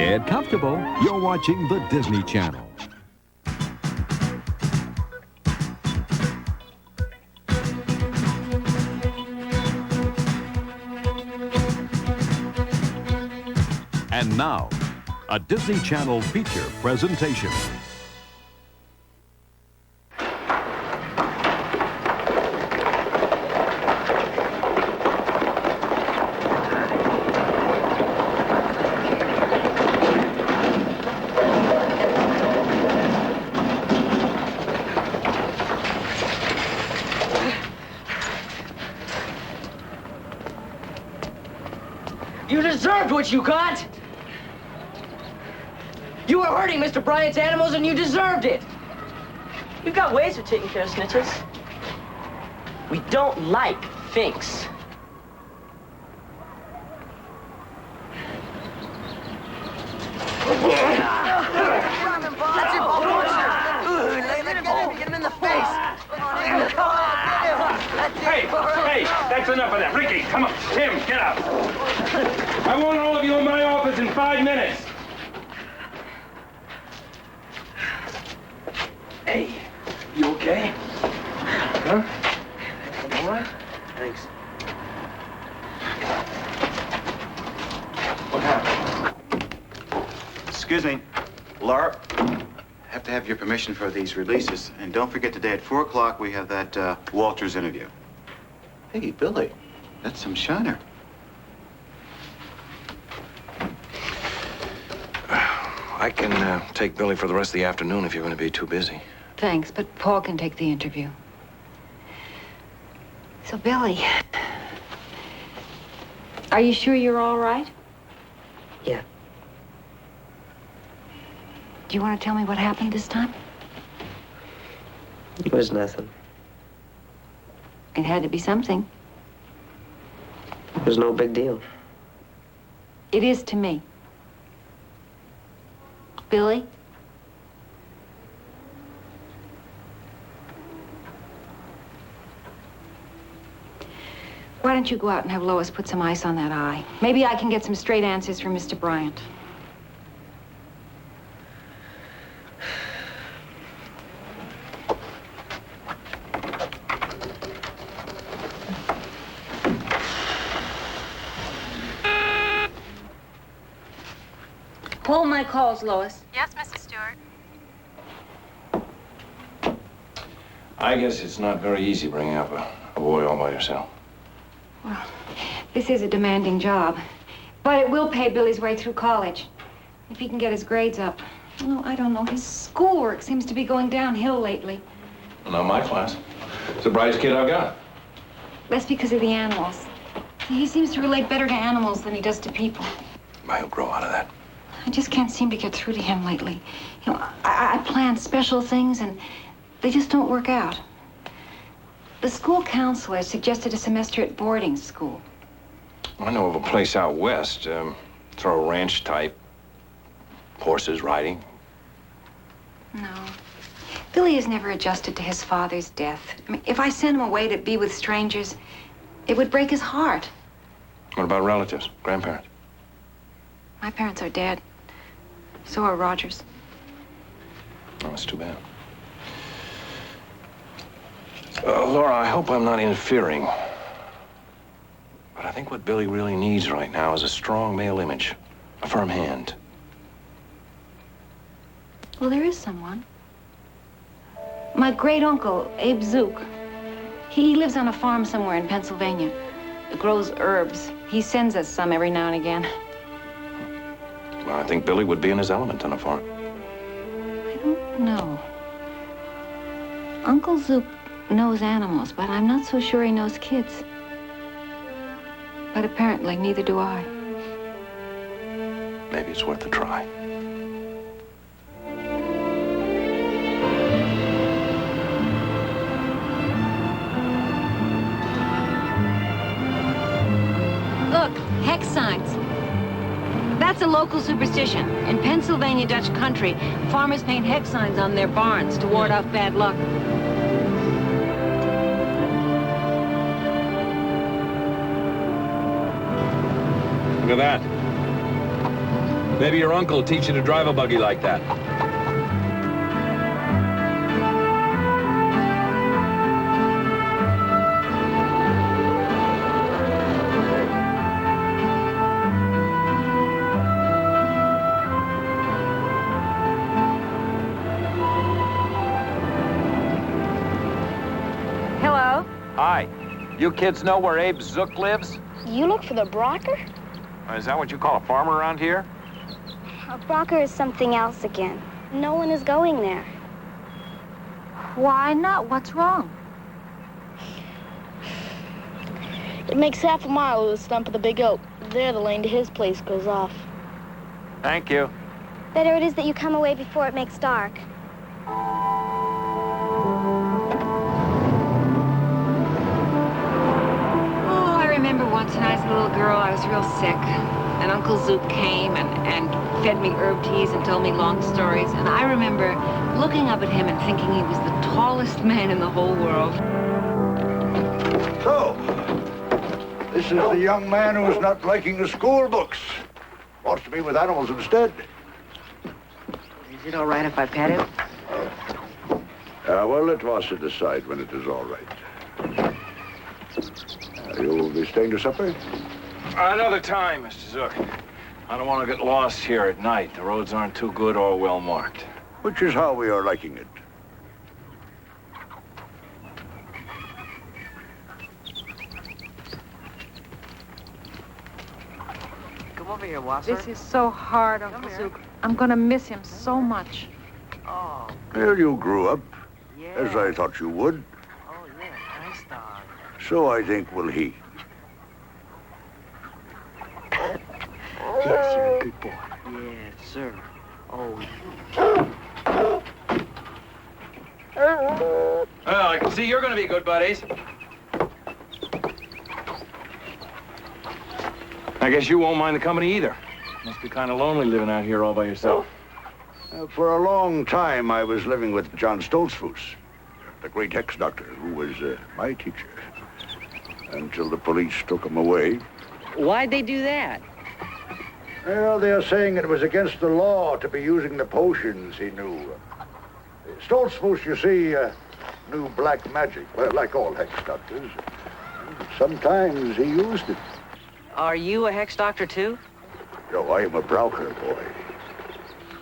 Get comfortable. You're watching the Disney Channel. And now, a Disney Channel feature presentation. You deserved what you got! You were hurting Mr. Bryant's animals and you deserved it! We've got ways of taking care of snitches. We don't like finks. That's it, Bob. Get him in the face. Hey, that's enough of that. Ricky, come on. Tim, get up. I want all of you in my office in 5 minutes. Hey, you okay? Huh? All right? Thanks. What happened? Excuse me, Laura. I have to have your permission for these releases. And don't forget today at 4 o'clock we have that Walters interview. Hey, Billy, that's some shiner. I can take Billy for the rest of the afternoon if you're going to be too busy. Thanks, but Paul can take the interview. So, Billy, are you sure you're all right? Yeah. Do you want to tell me what happened this time? It was nothing. It had to be something. It was no big deal. It is to me. Billy? Why don't you go out and have Lois put some ice on that eye? Maybe I can get some straight answers from Mr. Bryant. Hold my calls, Lois. Yes, Mrs. Stewart. I guess it's not very easy bringing up a boy all by yourself. Well, this is a demanding job, but it will pay Billy's way through college. If he can get his grades up. Oh, I don't know. His schoolwork seems to be going downhill lately. Well, not my class. It's the brightest kid I've got. That's because of the animals. He seems to relate better to animals than he does to people. Well, he'll grow out of that. I just can't seem to get through to him lately. You know, I plan special things and they just don't work out. The school counselor suggested a semester at boarding school. I know of a place out west. Throw a ranch type. Horses riding. No. Billy has never adjusted to his father's death. I mean, if I sent him away to be with strangers, it would break his heart. What about relatives, grandparents? My parents are dead. So are Roger's. Oh, that's too bad. Laura, I hope I'm not interfering. But I think what Billy really needs right now is a strong male image. A firm hand. Well, there is someone. My great-uncle, Abe Zook. He lives on a farm somewhere in Pennsylvania. It grows herbs. He sends us some every now and again. Well, I think Billy would be in his element on a farm. I don't know. Uncle Zook knows animals, but I'm not so sure he knows kids. But apparently, neither do I. Maybe it's worth a try. Look, hex signs. That's a local superstition. In Pennsylvania Dutch country, farmers paint hex signs on their barns to ward off bad luck. Look at that. Maybe your uncle will teach you to drive a buggy like that. Hello? Hi. You kids know where Abe Zook lives? You look for the Brocker? Is that what you call a farmer around here? A Brocker is something else again. No one is going there. Why not? What's wrong? It makes half a mile to the stump of the big oak. There, the lane to his place goes off. Thank you. Better it is that you come away before it makes dark. Oh, I remember once when I was a little girl, I was real sick. And Uncle Zook came and fed me herb teas and told me long stories. And I remember looking up at him and thinking he was the tallest man in the whole world. So, this is the young man who's not liking the school books. Wants to be with animals instead. Is it all right if I pet him? Well, let Vasa decide when it is all right. You'll be staying to supper? Another time, Mr. Zook. I don't want to get lost here at night. The roads aren't too good or well marked. Which is how we are liking it. Come over here, Wasser. This is so hard, Uncle Zook. I'm gonna miss him so much. Oh, Well, you grew up, yeah. as I thought you would. Oh, yeah, nice dog. So I think will he. Yes, you're a good boy. Yes, sir. Oh, Well, I can see you're going to be good buddies. I guess you won't mind the company either. Must be kind of lonely living out here all by yourself. For a long time, I was living with John Stoltzfus, the great hex doctor who was my teacher, until the police took him away. why'd they do that? Well, they're saying it was against the law to be using the potions he knew. Stoltzfus, you see, knew black magic, well, like all hex doctors. Sometimes he used it. Are you a hex doctor, too? No, I am a Braucher boy.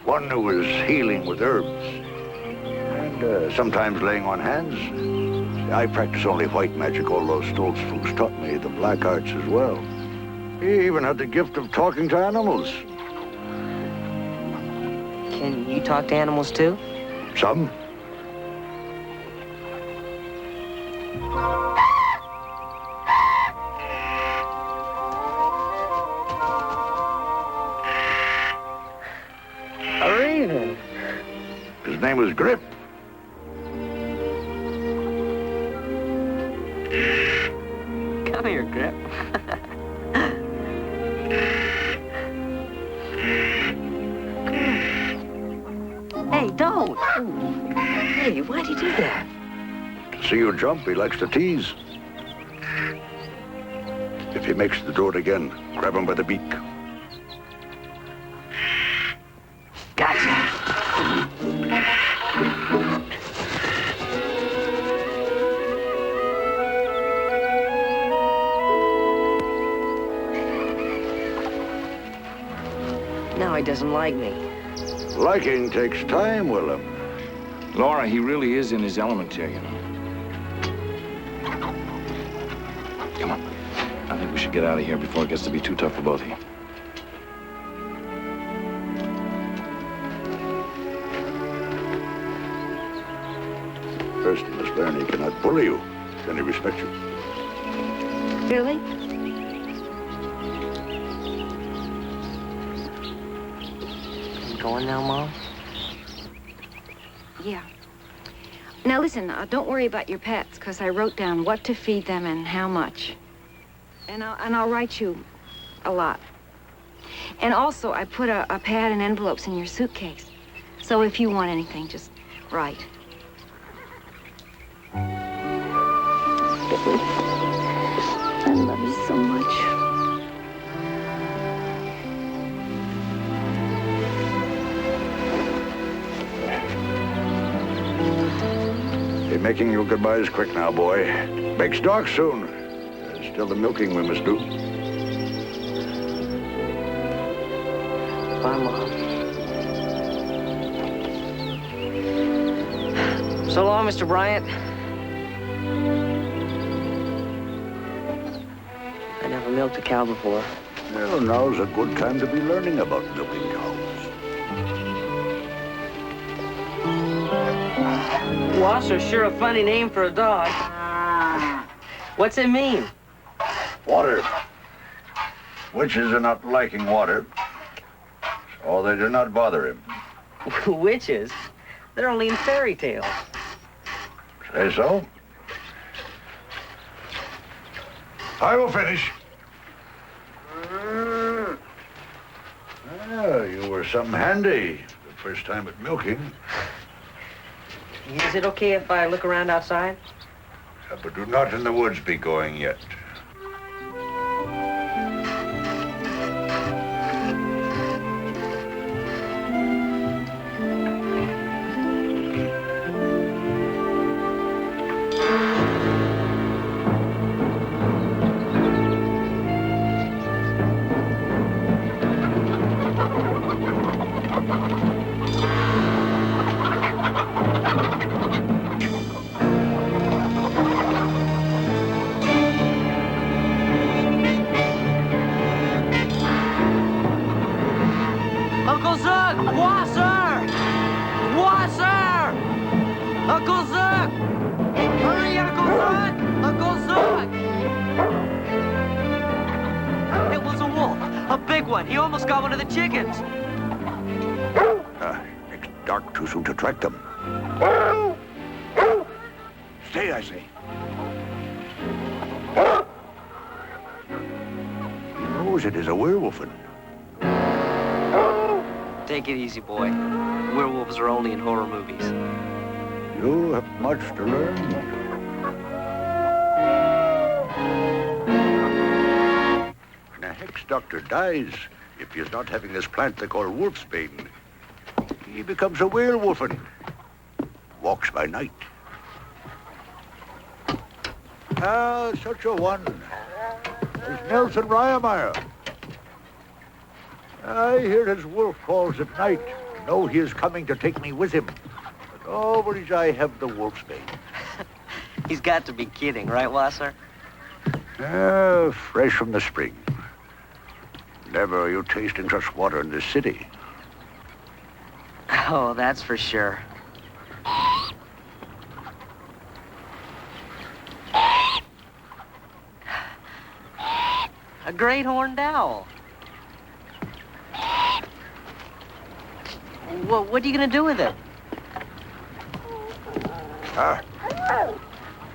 One who was healing with herbs. And sometimes laying on hands. I practice only white magic, although Stoltzfus taught me the black arts as well. He even had the gift of talking to animals. Can you talk to animals, too? Some. A raven. His name was Grip. Come here, Grip. Hey, don't. Hey, why'd you do that? To see you jump, he likes to tease. If he makes the door again, grab him by the beak. Gotcha. Now he doesn't like me. Liking takes time, Willem. Laura, he really is in his element here, you know. Come on. I think we should get out of here before it gets to be too tough for both of you. First, you must learn he cannot bully you. Then he respects you. Really? You going now, Mom? Yeah. Now listen, don't worry about your pets, because I wrote down what to feed them and how much. And I'll write you a lot. And also, I put a pad and envelopes in your suitcase. So if you want anything, just write. I love you so much. Be making your goodbyes quick now, boy. Makes dark soon. There's still the milking we must do. Bye, Mom. So long, Mr. Bryant. I never milked a cow before. Well, now's a good time to be learning about milking cows. Wasser's sure a funny name for a dog. What's it mean? Water. Witches are not liking water, so they do not bother him. Witches? They're only in fairy tales. Say so? I will finish. Ah, you were some handy the first time at milking. Is it okay if I look around outside? But do not in the woods be going yet. Uncle Zug! Wasser! Wasser! Uncle Zug! Hurry, Uncle Zug! Uncle Zug! It was a wolf. A big one. He almost got one of the chickens. It's dark too soon to track them. Stay, I say. He knows it is a werewolf. Take it easy, boy. Werewolves are only in horror movies. You have much to learn. When a hex doctor dies, if he is not having this plant they call wolfsbane, he becomes a werewolf and walks by night. Ah, such a one is Nelson Ryemeyer. I hear his wolf calls at night. Know he is coming to take me with him. But over his eye have the wolfsbane. He's got to be kidding, right, Wasser? Fresh from the spring. Never are you tasting such water in this city. Oh, that's for sure. A great horned owl. Well, what are you going to do with it?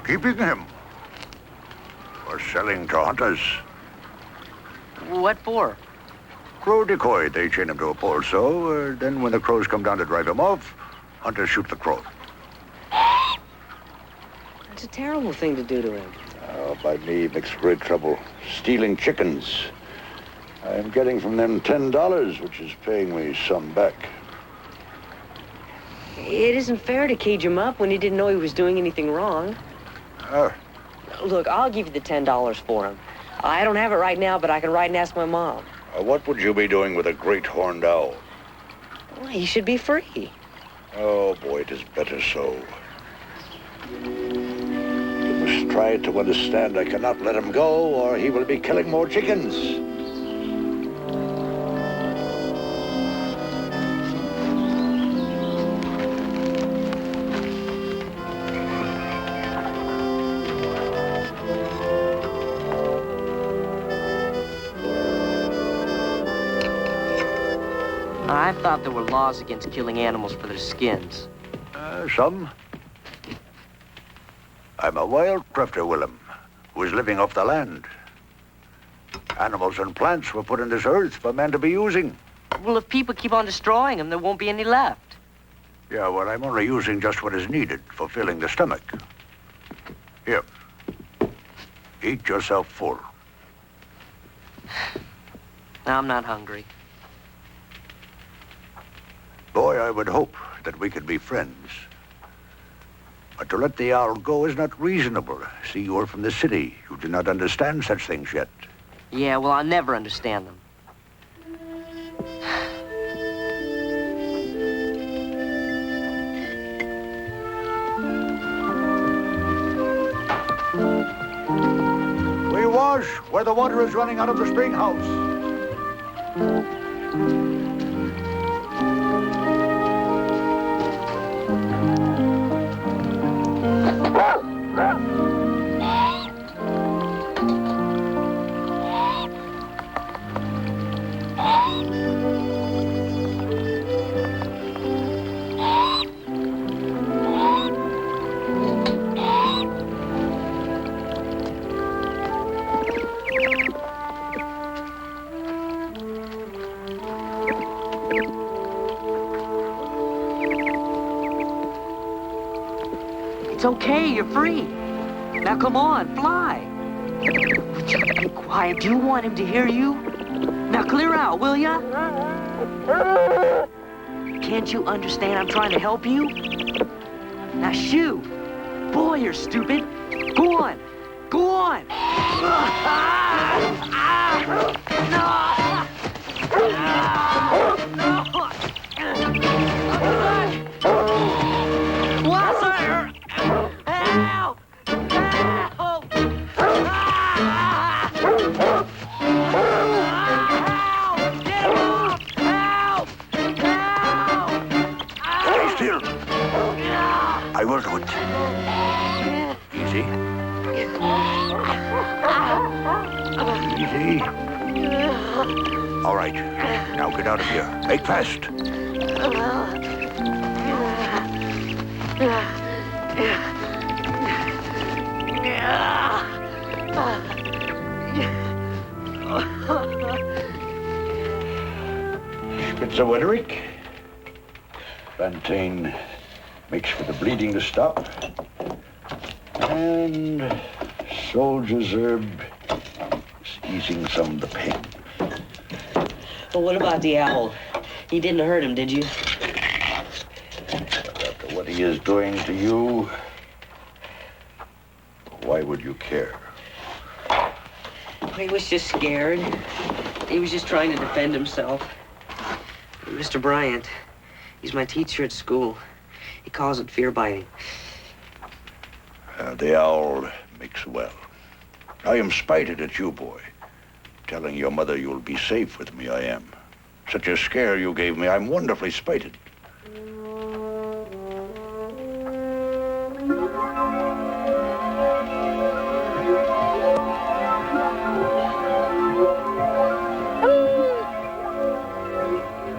Keeping him. For selling to hunters. What for? Crow decoy. They chain him to a pole so, then when the crows come down to drive him off, hunters shoot the crow. It's a terrible thing to do to him. Oh, by me, makes great trouble. Stealing chickens. I'm getting from them $10, which is paying me some back. It isn't fair to cage him up when he didn't know he was doing anything wrong. Look, I'll give you the $10 for him. I don't have it right now, but I can write and ask my mom. What would you be doing with a great horned owl? Well, he should be free. Oh, boy, it is better so. You must try to understand I cannot let him go, or he will be killing more chickens. I thought there were laws against killing animals for their skins. Some. I'm a wild crafter, Willem, who is living off the land. Animals and plants were put in this earth for man to be using. Well, if people keep on destroying them, there won't be any left. Yeah, well, I'm only using just what is needed for filling the stomach. Here. Eat yourself full. I'm not hungry. Boy, I would hope that we could be friends. But to let the owl go is not reasonable. See, you are from the city. You do not understand such things yet. Yeah, well, I'll never understand them. We wash where the water is running out of the spring house. It's okay, you're free. Now come on, fly. Be quiet. Do you want him to hear you? Now clear out, will ya? Can't you understand I'm trying to help you? Now shoo. Boy, you're stupid. Go on. Go on. I will do it. Easy. Easy. All right. Now get out of here. Make fast. Spitzer-Wederick. Plantain makes for the bleeding to stop. And soldier's herb is easing some of the pain. Well, what about the owl? You didn't hurt him, did you? After what he is doing to you, why would you care? He was just scared. He was just trying to defend himself. Mr. Bryant, he's my teacher at school. He calls it fear biting. The owl makes well. I am spited at you, boy. Telling your mother you'll be safe with me, I am. Such a scare you gave me, I'm wonderfly spited.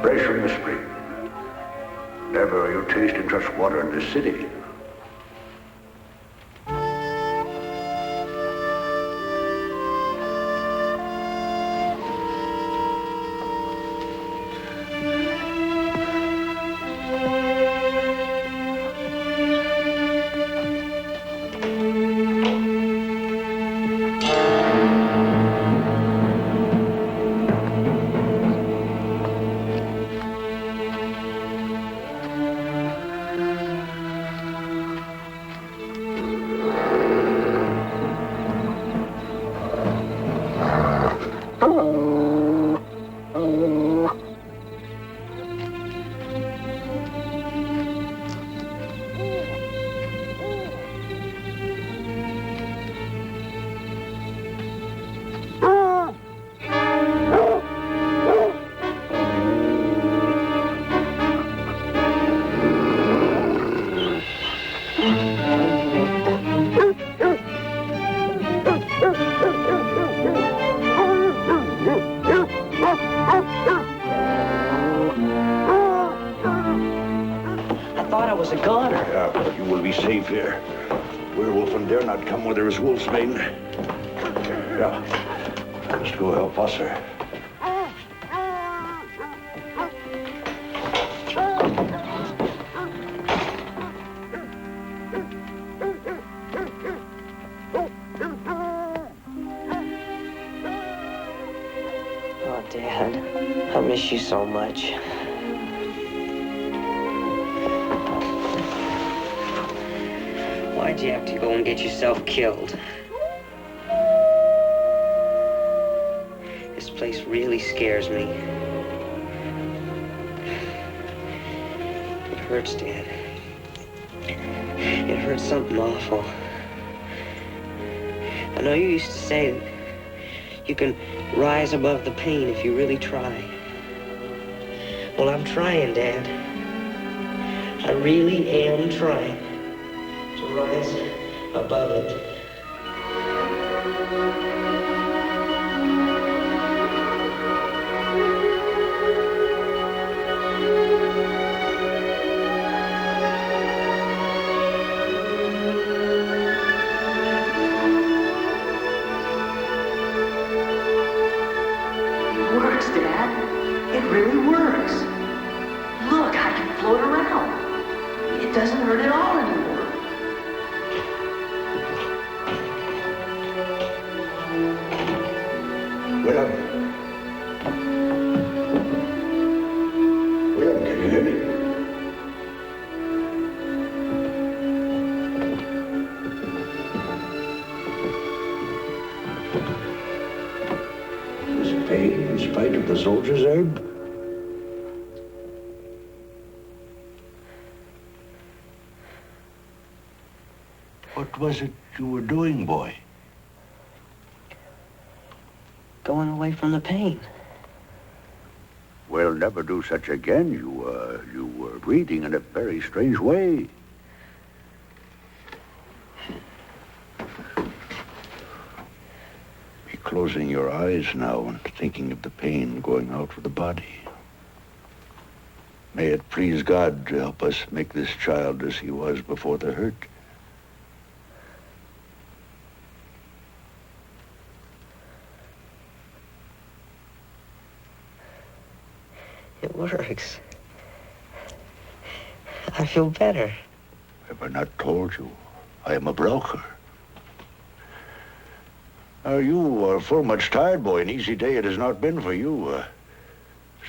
Fresh from the spring. Never you tasted such water in this city. Safe here. Werewolfen dare not come where there is wolfsbane. Yeah, just go help Wasser. Oh, Dad, I miss you so much. Why'd you have to go and get yourself killed? This place really scares me. It hurts, Dad. It hurts something awful. I know you used to say that you can rise above the pain if you really try. Well, I'm trying, Dad. I really am trying to rise above it. It works, Dad. It really works. Look, I can float around. It doesn't hurt at all anymore. Willem, can you hear me? This pain in spite of the soldiers, Herb? What was it you were doing, boy? Going away from the pain. We'll never do such again. You were breathing in a very strange way. Be closing your eyes now and thinking of the pain going out of the body. May it please God to help us make this child as he was before the hurt. It works. I feel better. Have I not told you? I am a broker. You are full much tired, boy. An easy day it has not been for you.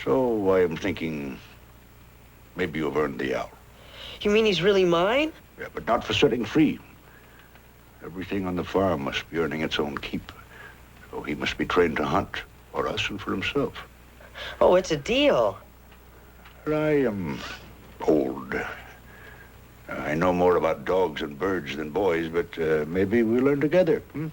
So I am thinking maybe you've earned the hour. You mean he's really mine? Yeah, but not for setting free. Everything on the farm must be earning its own keep. So he must be trained to hunt, for us and for himself. Oh, it's a deal. I am old. I know more about dogs and birds than boys, but maybe we'll learn together. Make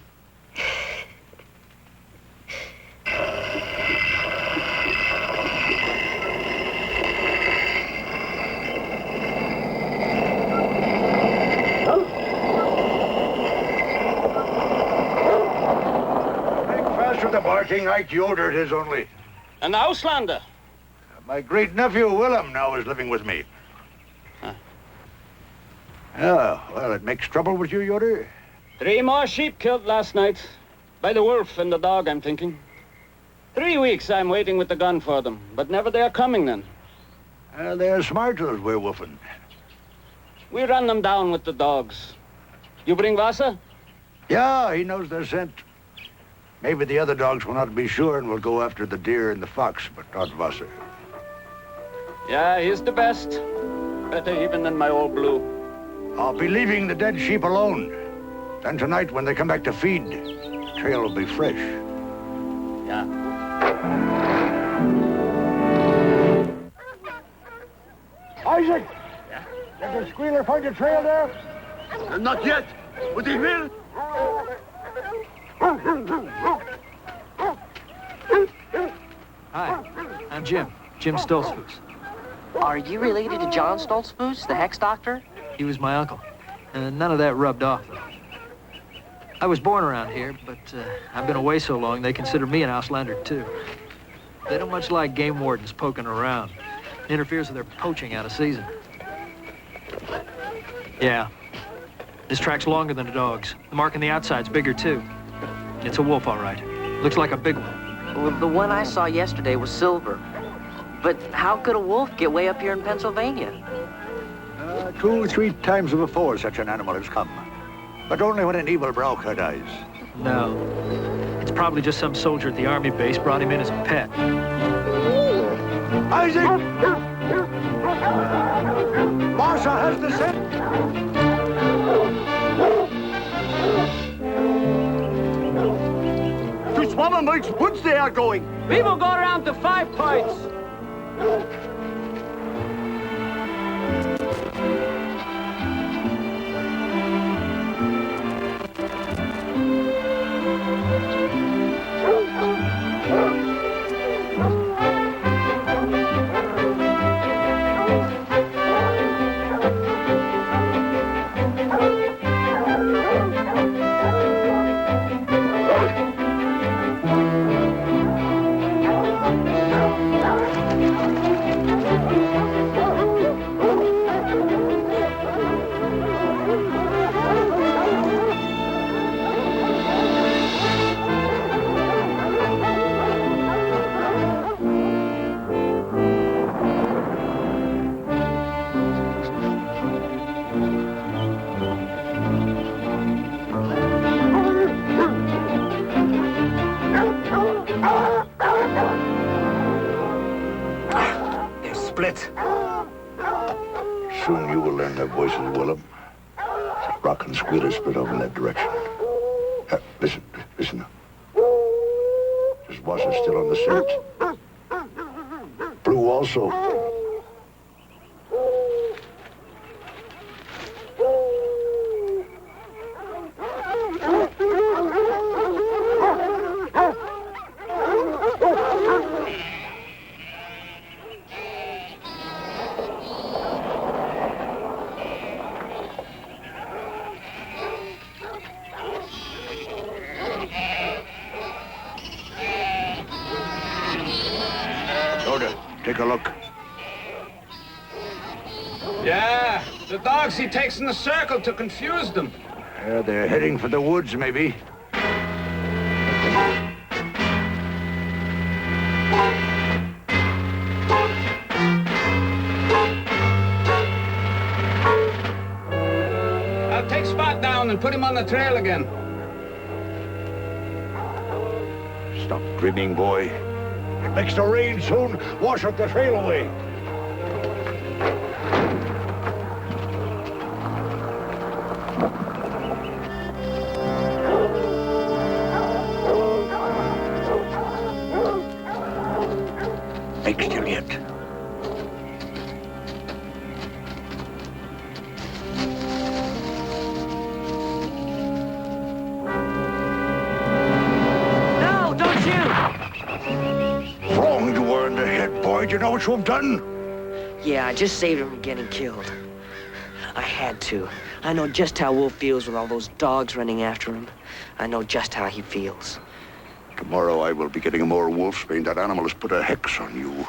fast with the barking. Ike Yoder it is only. An Auslander. My great-nephew, Willem, now is living with me. Huh. Yeah, well, it makes trouble with you, Yoder? 3 more sheep killed last night. By the wolf and the dog, I'm thinking. 3 weeks I'm waiting with the gun for them, but never they are coming then. They're smart, those werewolfen. We run them down with the dogs. You bring Wasser? Yeah, he knows their scent. Maybe the other dogs will not be sure and will go after the deer and the fox, but not Wasser. Yeah, he's the best. Better even than my old Blue. I'll be leaving the dead sheep alone. Then tonight, when they come back to feed, the trail will be fresh. Yeah. Isaac! Did the squealer find a trail there? Not yet, but he will. Hi, I'm Jim Stoltzfus. Are you related to John Stoltzfus, the Hex Doctor? He was my uncle, and none of that rubbed off. I was born around here, but I've been away so long they consider me an Auslander too. They don't much like game wardens poking around. It interferes with their poaching out of season. Yeah, this track's longer than a dog's. The mark on the outside's bigger too. It's a wolf, all right. Looks like a big one. Well, the one I saw yesterday was silver. But how could a wolf get way up here in Pennsylvania? 2 or 3 times before such an animal has come. But only when an evil Braucher dies. No. It's probably just some soldier at the army base brought him in as a pet. Isaac! Marshal has the scent! Swammermütz woods they are going. We will go around to 5 Points. Soon you will learn their voices, Willem. Rock and Squealer split off in that direction. Listen. Does Wasser still on the scent? Blue also. Take a look. Yeah, the dogs he takes in the circle to confuse them. They're heading for the woods, maybe. I'll take Spot down and put him on the trail again. Stop dreaming, boy. It makes the rain soon. Wash up the trail away. Make still yet. No, don't you! Wrong you were in the head, boy. Do you know what you have done? Yeah, I just saved him from getting killed. I had to. I know just how Wolf feels with all those dogs running after him. I know just how he feels. Tomorrow I will be getting more wolfsbane. That animal has put a hex on you.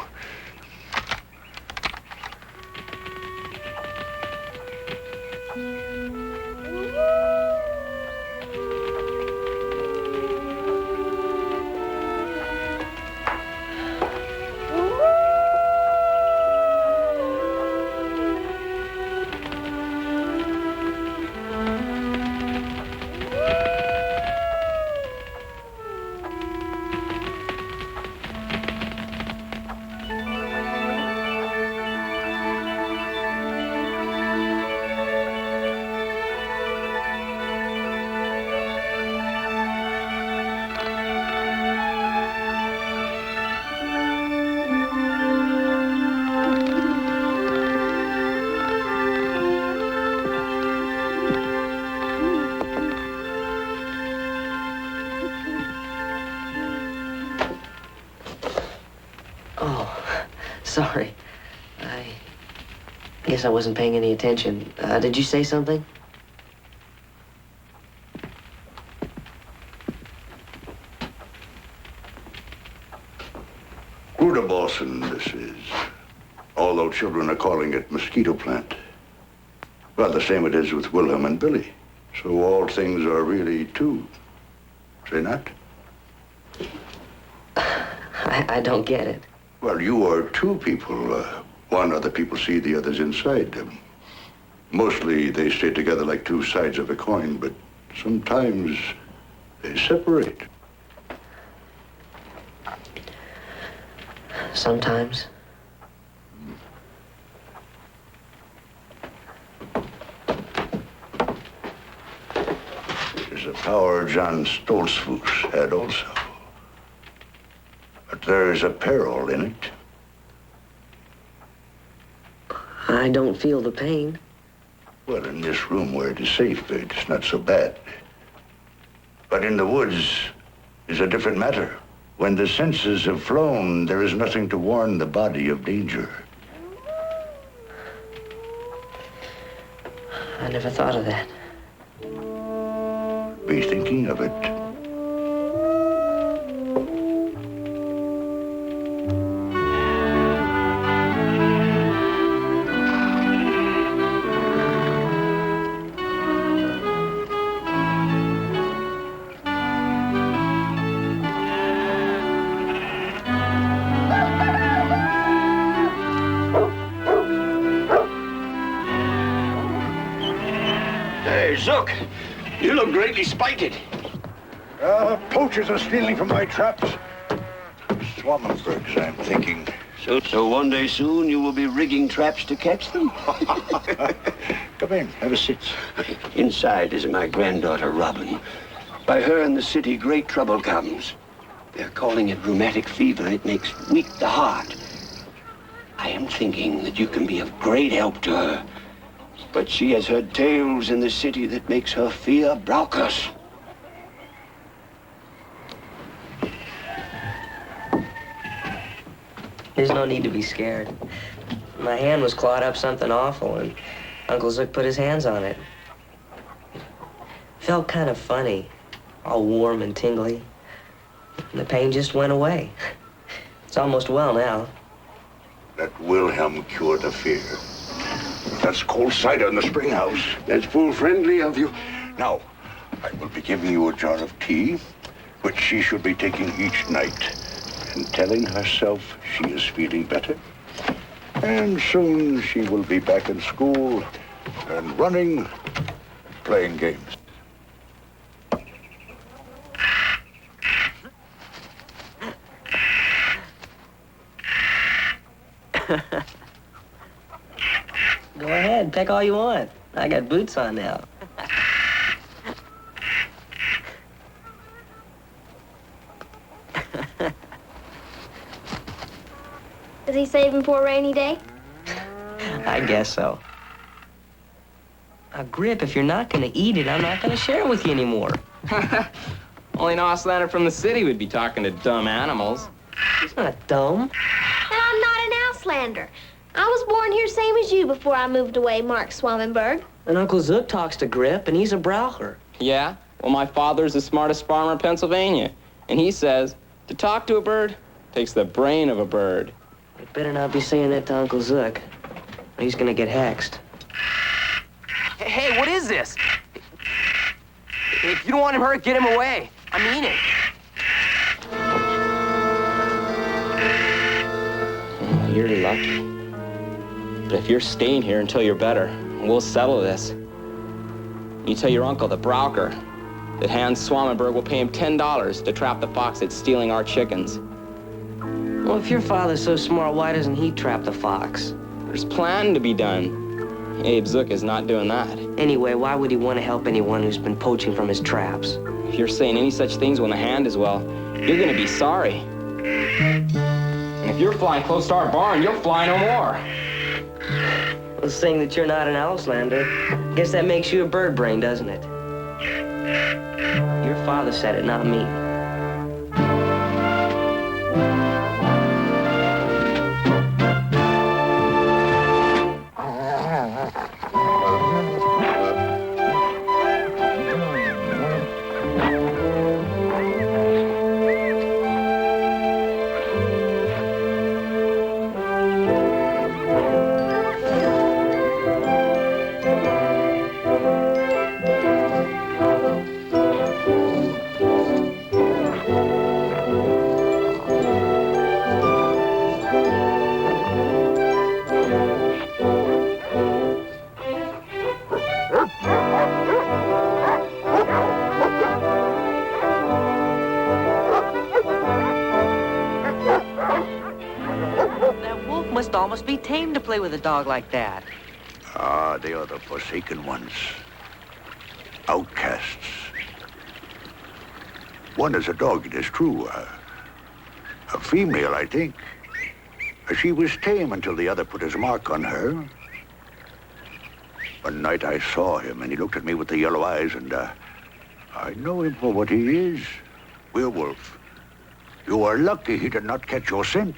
Sorry. I guess I wasn't paying any attention. Did you say something? Gruderbossen, this is. Although children are calling it mosquito plant. Well, the same it is with Wilhelm and Billy. So all things are really two. Say not? I don't get it. Well, you are two people. One other people see, the other's inside. Mostly they stay together like two sides of a coin, but sometimes they separate. Sometimes. There's a power John Stoltzfus had also. there's a peril in it. I don't feel the pain. Well, in this room where it is safe, it's not so bad. But in the woods is a different matter. When the senses have flown, there is nothing to warn the body of danger. I never thought of that. Be thinking of it. Hey, Zook, you look greatly spited. Poachers are stealing from my traps. Swammenbergs, I'm thinking. So one day soon you will be rigging traps to catch them? Come in, have a seat. Inside is my granddaughter, Robin. By her in the city, great trouble comes. They're calling it rheumatic fever. It makes weak the heart. I am thinking that you can be of great help to her. But she has heard tales in the city that makes her fear Brauchus. There's no need to be scared. My hand was clawed up something awful, and Uncle Zook put his hands on it. Felt kind of funny, all warm and tingly. And the pain just went away. It's almost well now. Let Wilhelm cure the fear. That's cold cider in the spring house. That's full friendly of you. Now, I will be giving you a jar of tea, which she should be taking each night, and telling herself she is feeling better. And soon she will be back in school and running, playing games. Go ahead, peck all you want. I got boots on now. Is he saving for a rainy day? I guess so. Now, Grip, if you're not gonna eat it, I'm not gonna share it with you anymore. Only an Auslander from the city would be talking to dumb animals. He's not dumb. And I'm not an Auslander. I was born here same as you before I moved away, Mark Swammenberg. And Uncle Zook talks to Grip, and he's a Braucher. Yeah? Well, my father's the smartest farmer in Pennsylvania. And he says, to talk to a bird takes the brain of a bird. You better not be saying that to Uncle Zook. Or he's gonna get hexed. Hey, what is this? If you don't want him hurt, get him away. I mean it. Oh, you're lucky. But if you're staying here until you're better, we'll settle this. You tell your uncle, the Braucher, that Hans Swammenberg will pay him $10 to trap the fox that's stealing our chickens. Well, if your father's so smart, why doesn't he trap the fox? There's planning to be done. Abe Zook is not doing that. Anyway, why would he want to help anyone who's been poaching from his traps? If you're saying any such things when the hand is well, you're gonna be sorry. And if you're flying close to our barn, you'll fly no more. Well, saying that you're not an Auslander, guess that makes you a bird brain, doesn't it? Your father said it, not me. Almost be tame to play with a dog like that. Ah, they are the forsaken ones. Outcasts. One is a dog, it is true. A female, I think. She was tame until the other put his mark on her. One night I saw him, and he looked at me with the yellow eyes, and I know him for what he is. Werewolf. You are lucky he did not catch your scent.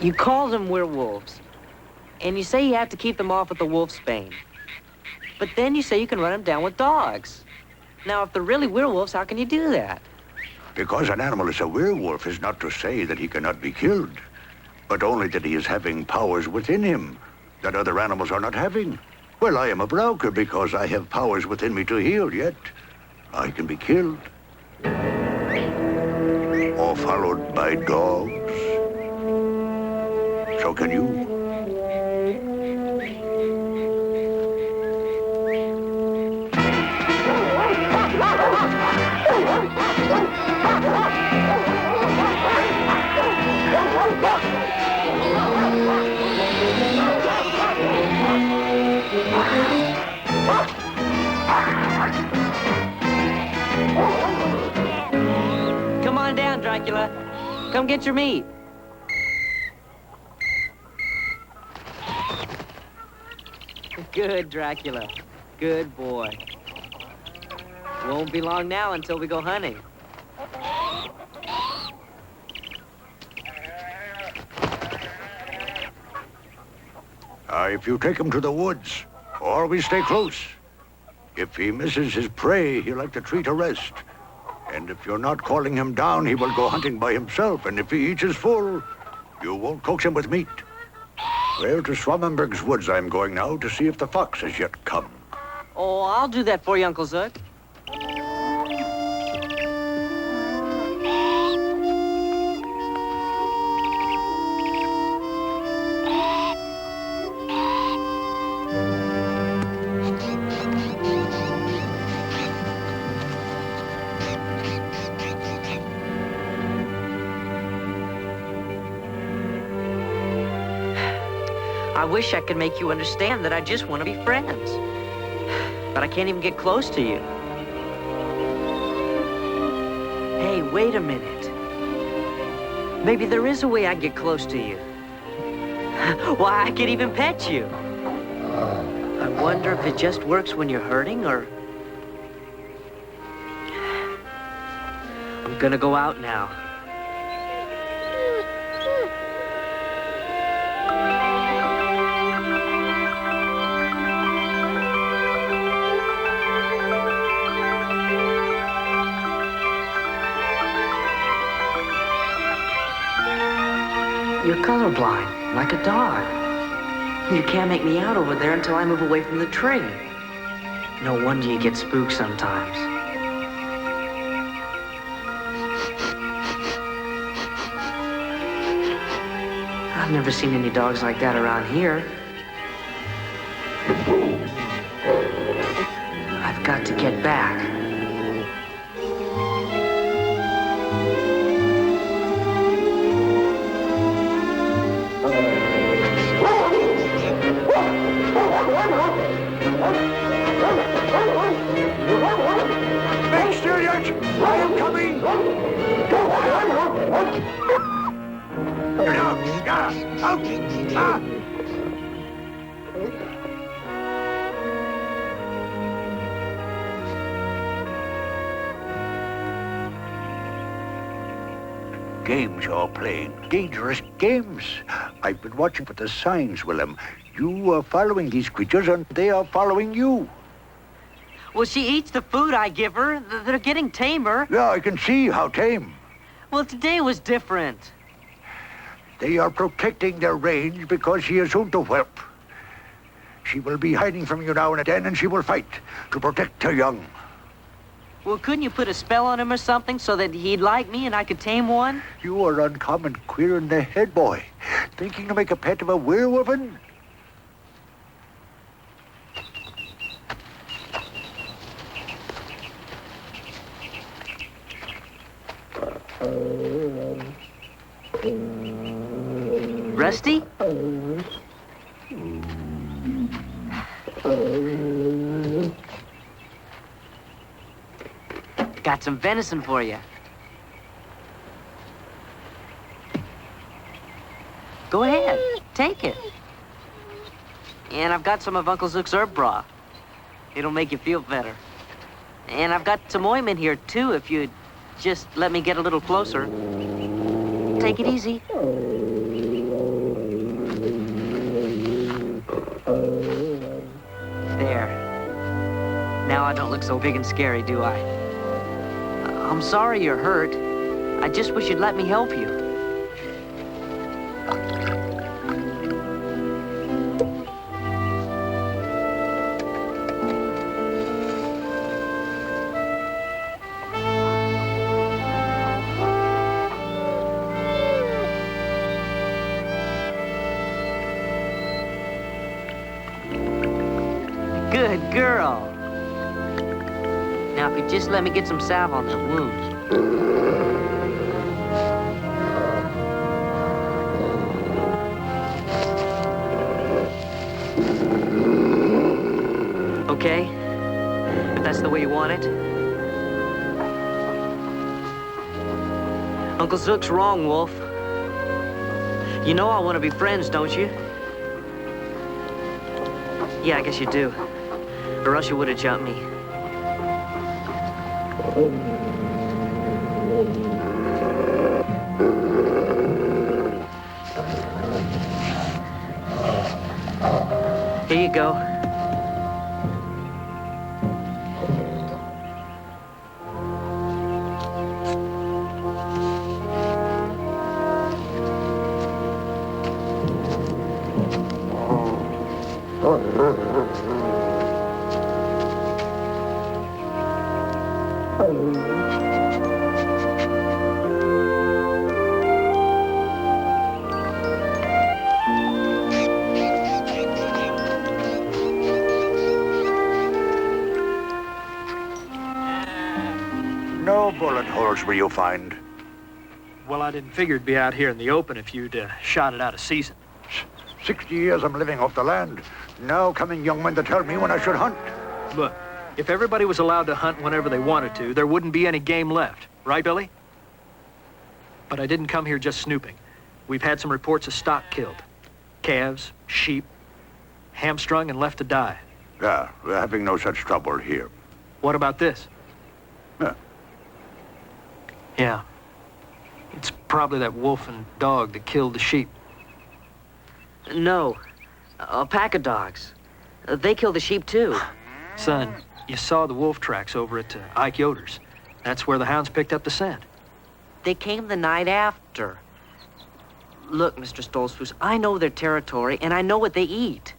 You call them werewolves, and you say you have to keep them off with the wolfsbane. But then you say you can run them down with dogs. Now, if they're really werewolves, how can you do that? Because an animal is a werewolf is not to say that he cannot be killed, but only that he is having powers within him that other animals are not having. Well, I am a Brauker because I have powers within me to heal, yet I can be killed. Or followed by dogs. So can you. Come on down, Dracula. Come get your meat. Good, Dracula. Good boy. Won't be long now until we go hunting. If you take him to the woods, or we stay close. If he misses his prey, he'll have to treat a rest. And if you're not calling him down, he will go hunting by himself. And if he eats his full, you won't coax him with meat. Well, to Swamenberg's woods I'm going now to see if the fox has yet come. Oh, I'll do that for you, Uncle Zook. I wish I could make you understand that I just want to be friends. But I can't even get close to you. Hey, wait a minute. Maybe there is a way I can get close to you. Why, I could even pet you. I wonder if it just works when you're hurting, or... I'm gonna go out now. You're colorblind, like a dog. You can't make me out over there until I move away from the tree. No wonder you get spooked sometimes. I've never seen any dogs like that around here. I've got to get back. Make still yet! I am coming! Out! Games you're playing. Dangerous games. I've been watching for the signs, Willem. You are following these creatures, and they are following you. Well, she eats the food I give her. They're getting tamer. Yeah, I can see how tame. Well, today was different. They are protecting their range because she is soon to whelp. She will be hiding from you now and then, and she will fight to protect her young. Well, couldn't you put a spell on him or something so that he'd like me and I could tame one? You are uncommon queer in the head, boy. Thinking to make a pet of a werewolf? Rusty? Got some venison for you. Go ahead, take it. And I've got some of Uncle Zook's herb broth. It'll make you feel better. And I've got some ointment here, too, if you'd just let me get a little closer. Take it easy. There. Now I don't look so big and scary, do I? I'm sorry you're hurt. I just wish you'd let me help you. Good girl. Now, if you just let me get some salve on the wound. Okay? If that's the way you want it. Uncle Zook's wrong, Wolf. You know I want to be friends, don't you? Yeah, I guess you do. Or else you would have jumped me. Here you go. No bullet holes will you find. Well, I didn't figure it'd be out here in the open if you'd shot it out of season. 60 years I'm living off the land. Now coming young men to tell me when I should hunt. Look, if everybody was allowed to hunt whenever they wanted to, there wouldn't be any game left. Right, Billy? But I didn't come here just snooping. We've had some reports of stock killed. Calves, sheep, hamstrung and left to die. Yeah, we're having no such trouble here. What about this? Yeah. Yeah. It's probably that wolf and dog that killed the sheep. No. A pack of dogs. They killed the sheep, too. Son, you saw the wolf tracks over at Ike Yoder's. That's where the hounds picked up the scent. They came the night after. Look, Mr. Stolzfus, I know their territory, and I know what they eat.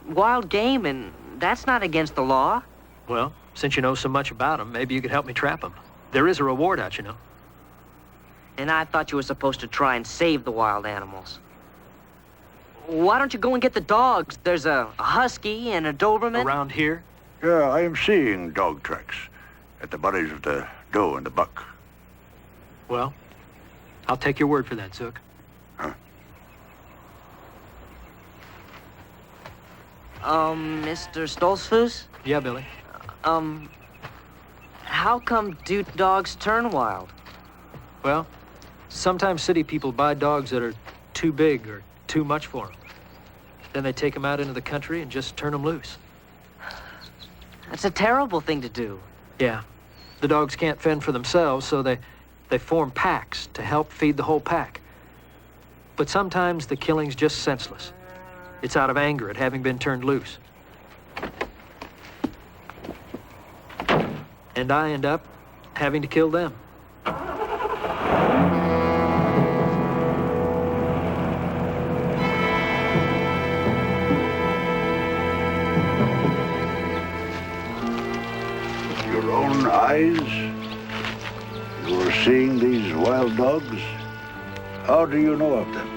Wild game, and that's not against the law. Well, since you know so much about them, maybe you could help me trap them. There is a reward out, you know. And I thought you were supposed to try and save the wild animals. Why don't you go and get the dogs? There's a husky and a Doberman. Around here? Yeah, I am seeing dog tracks at the bodies of the doe and the buck. Well, I'll take your word for that, Zook. Huh? Mr. Stolzfus? Yeah, Billy? How come dogs turn wild? Well, sometimes city people buy dogs that are too big or too much for them. Then they take them out into the country and just turn them loose. That's a terrible thing to do. Yeah. The dogs can't fend for themselves, so they form packs to help feed the whole pack. But sometimes the killing's just senseless. It's out of anger at having been turned loose. And I end up having to kill them. Your own eyes? You were seeing these wild dogs? How do you know of them?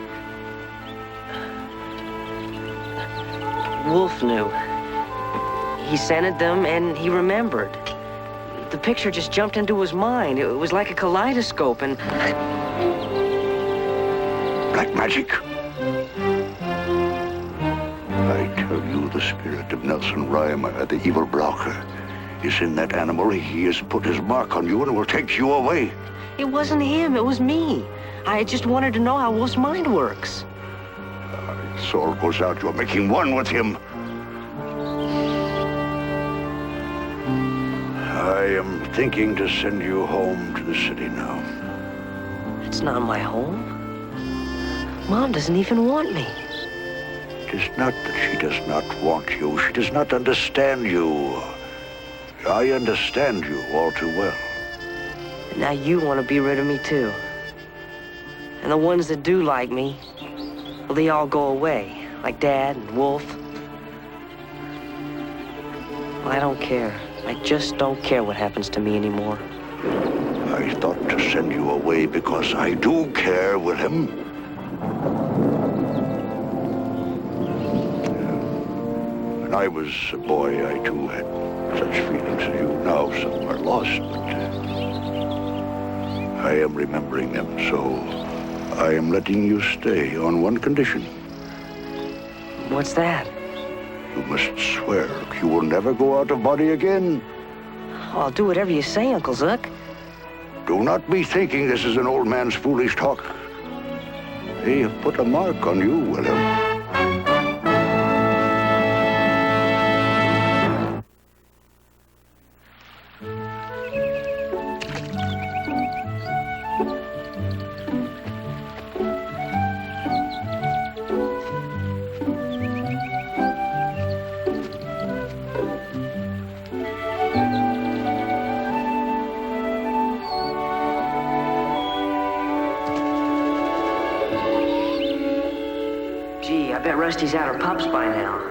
Wolf knew. He scented them and he remembered. The picture just jumped into his mind. It was like a kaleidoscope and... Black magic. I tell you, the spirit of Nelson Rymer, the evil Braucher, is in that animal. He has put his mark on you and will take you away. It wasn't him, it was me. I just wanted to know how Wolf's mind works. Soul goes out. You're making one with him. I am thinking to send you home to the city now. It's not my home. Mom doesn't even want me. It is not that she does not want you. She does not understand you. I understand you all too well. Now you want to be rid of me too. And the ones that do like me, well, they all go away, like Dad and Wolf. Well, I don't care. I just don't care what happens to me anymore. I thought to send you away because I do care, Wilhelm. When I was a boy, I too had such feelings as you. Now some are lost, but I am remembering them, so I am letting you stay on one condition. What's that? You must swear you will never go out of body again. Oh, I'll do whatever you say, Uncle Zook. Do not be thinking this is an old man's foolish talk. They have put a mark on you, Wilhelm. Gee, I bet Rusty's out her pups by now.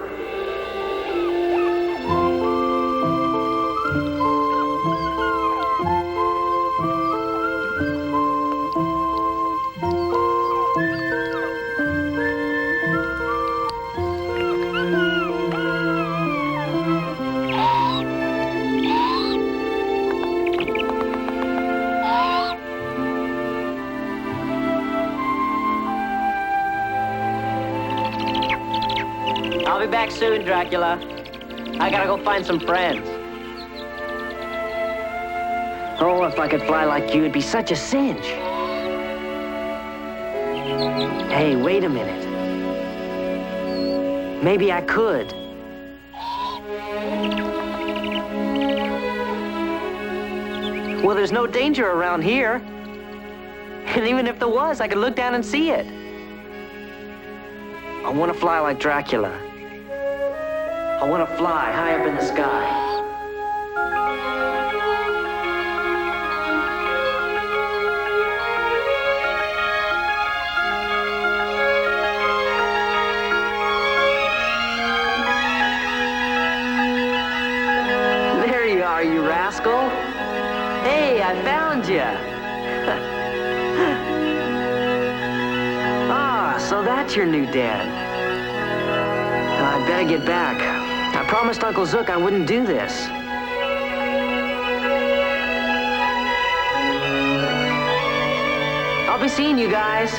I'll be back soon, Dracula. I gotta go find some friends. Oh, if I could fly like you, it'd be such a cinch. Hey, wait a minute. Maybe I could. Well, there's no danger around here. And even if there was, I could look down and see it. I want to fly like Dracula. I want to fly high up in the sky. There you are, you rascal. Hey, I found you. Ah, so that's your new dad. I better get back. I promised Uncle Zook I wouldn't do this. I'll be seeing you guys.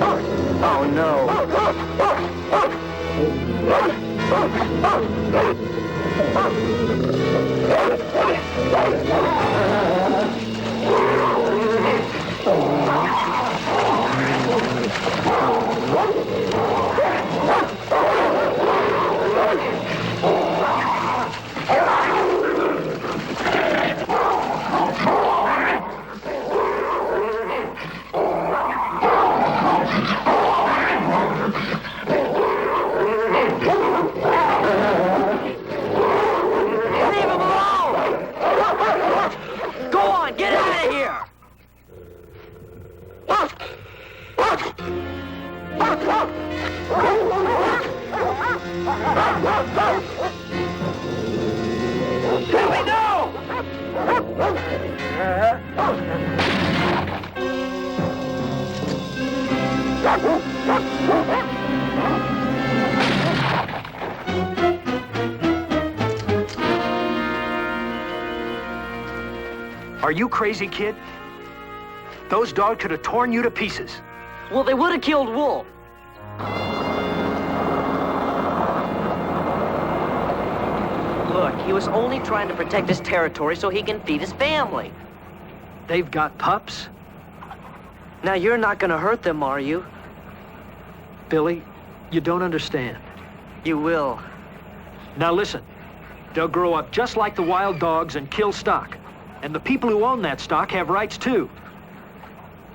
Oh, no. Leave him alone! Go on, get out of here! Billy, no! Are you crazy, kid? Those dogs could have torn you to pieces. Well, they would have killed Wolf. Look, he was only trying to protect his territory so he can feed his family. They've got pups? Now, you're not gonna hurt them, are you? Billy, you don't understand. You will. Now listen, they'll grow up just like the wild dogs and kill stock. And the people who own that stock have rights too.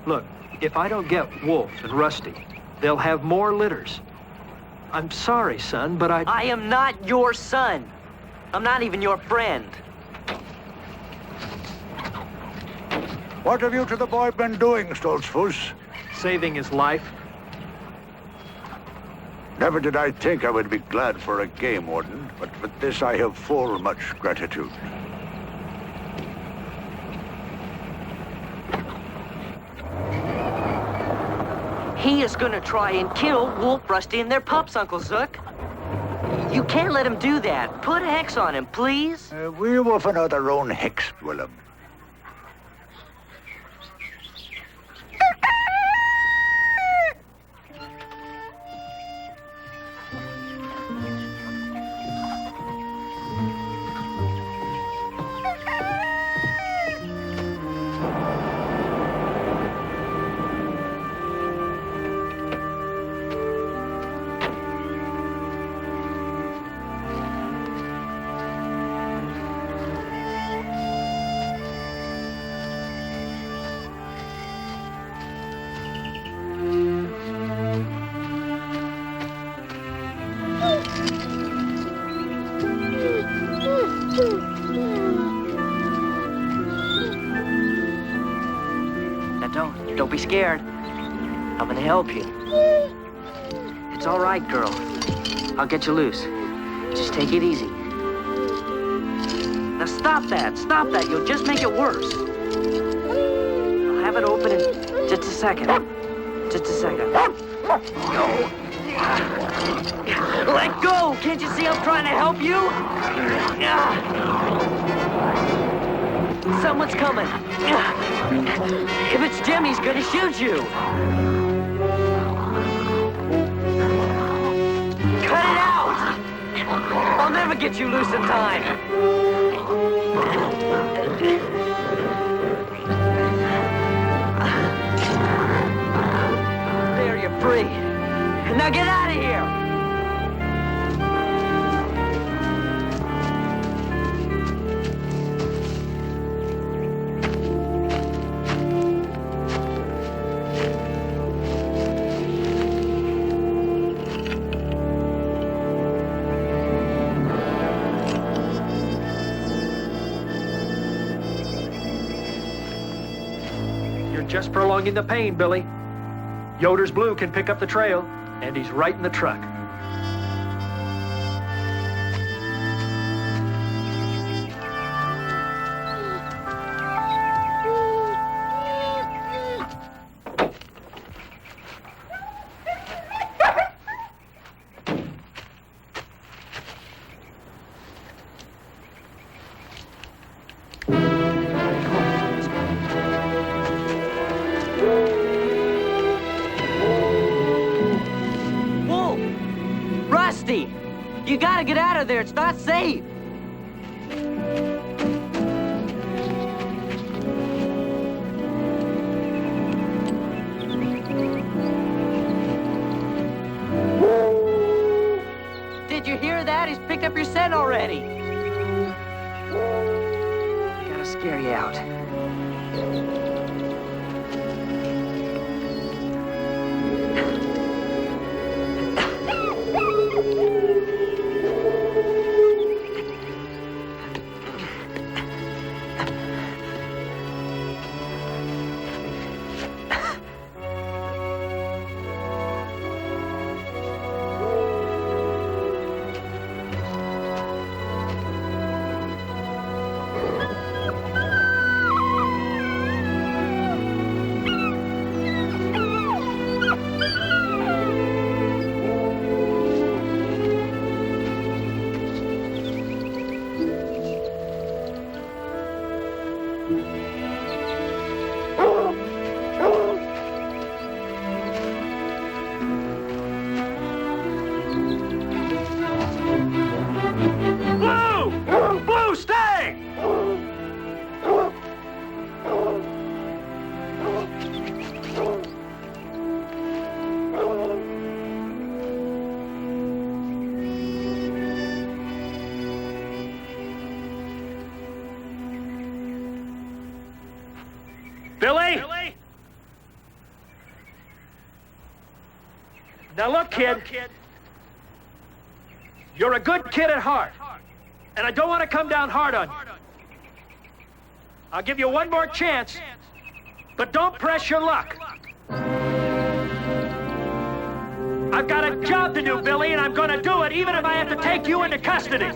Look, if I don't get Wolf and Rusty, they'll have more litters. I'm sorry, son, but I am not your son. I'm not even your friend. What have you to the boy been doing, Stoltzfus? Saving his life. Never did I think I would be glad for a game warden, but for this I have full much gratitude. He is gonna try and kill Wolf, Rusty, and their pups, Uncle Zook. You can't let him do that. Put a hex on him, please. We will find out our own hex, Willem. Don't be scared. I'm gonna help you. It's all right, girl. I'll get you loose. Just take it easy. Now stop that. Stop that. You'll just make it worse. I'll have it open in just a second. Just a second. No. Let go! Can't you see I'm trying to help you? Someone's coming. If it's Jim, he's gonna shoot you. Cut it out! I'll never get you loose in time. There, you're free. Now get out of here! Just prolonging the pain, Billy. Yoder's Blue can pick up the trail, and he's right in the truck. of there. It's not safe. Did you hear that? He's picked up your scent already. Gotta scare you out. Blue, stay! Billy? Now look, kid. You're a good kid at heart. And I don't want to come down hard on you. I'll give you one more chance, but don't press your luck. I've got a job to do, Billy, and I'm going to do it even if I have to take you into custody.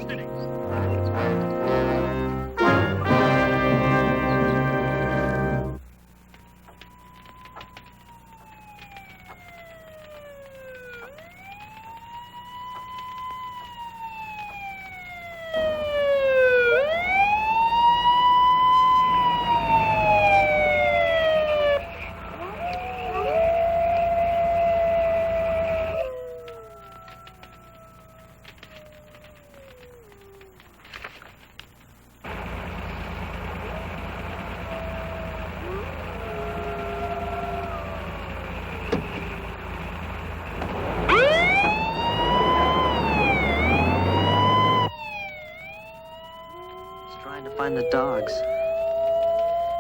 Find the dogs.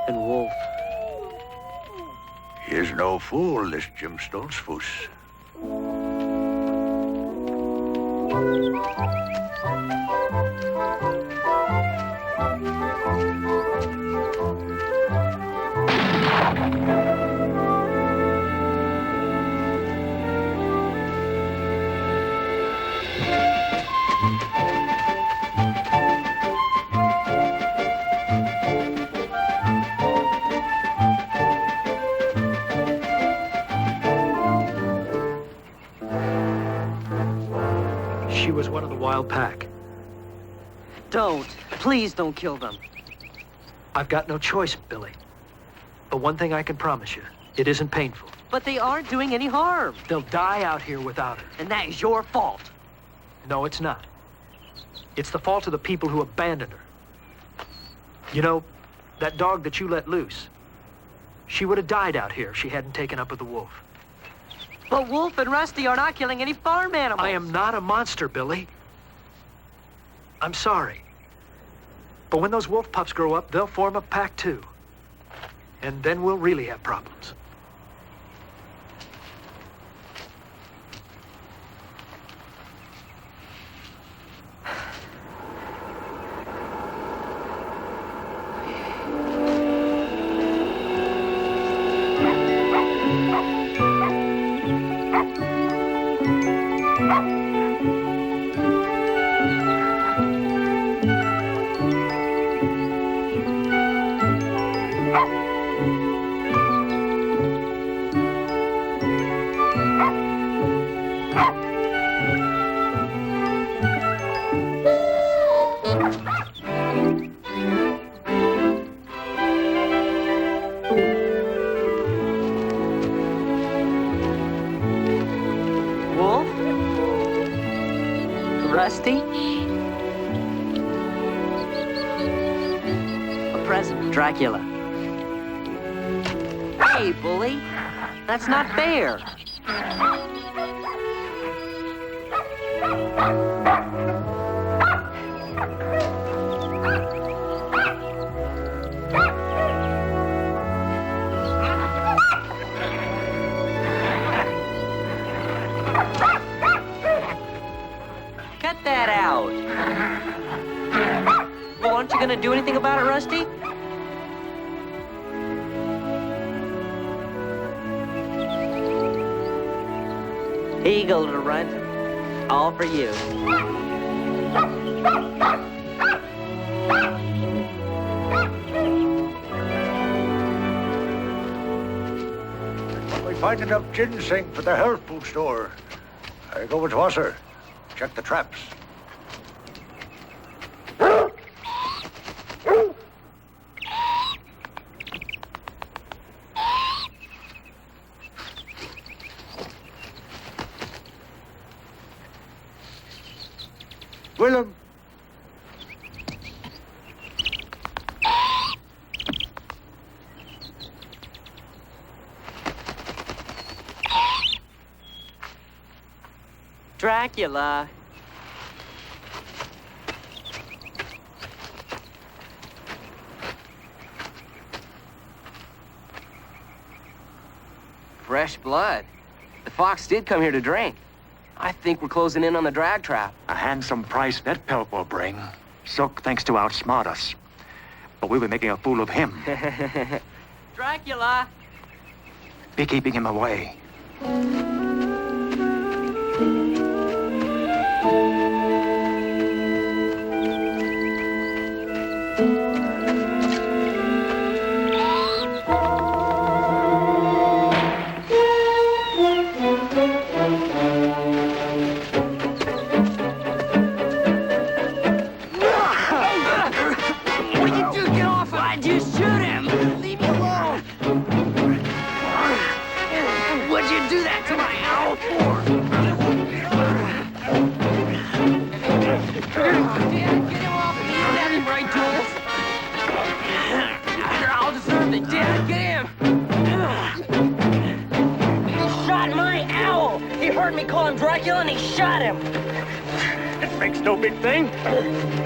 And Wolf. He is no fool, this Jim Stoltzfus. She was one of the wild pack. Don't. Please don't kill them. I've got no choice, Billy. But one thing I can promise you, it isn't painful. But they aren't doing any harm. They'll die out here without her. And that is your fault. No, it's not. It's the fault of the people who abandoned her. You know, that dog that you let loose, she would have died out here if she hadn't taken up with the wolf. But Wolf and Rusty are not killing any farm animals. I am not a monster, Billy. I'm sorry. But when those wolf pups grow up, they'll form a pack too. And then we'll really have problems. present, Dracula. Hey, bully. That's not fair. Cut that out. Well, aren't you gonna do anything about it, Rusty? Here you go, little runt. All for you. We find enough ginseng for the health food store. I go with Wasser. Check the traps. Willem. Dracula. Fresh blood. The fox did come here to drink. I think we're closing in on the drag trap. A handsome price that pelt will bring. Sook thinks to outsmart us. But we'll be making a fool of him. Dracula! Be keeping him away.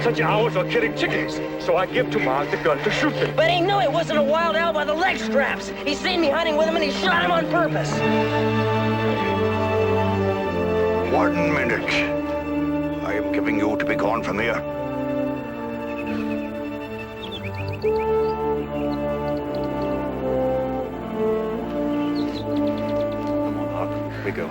Such owls are killing chickens, so I give to Mark the gun to shoot them. But he knew it wasn't a wild owl by the leg straps. He seen me hunting with him and he shot him on purpose. 1 minute. I am giving you to be gone from here. Come on, Mark. We go.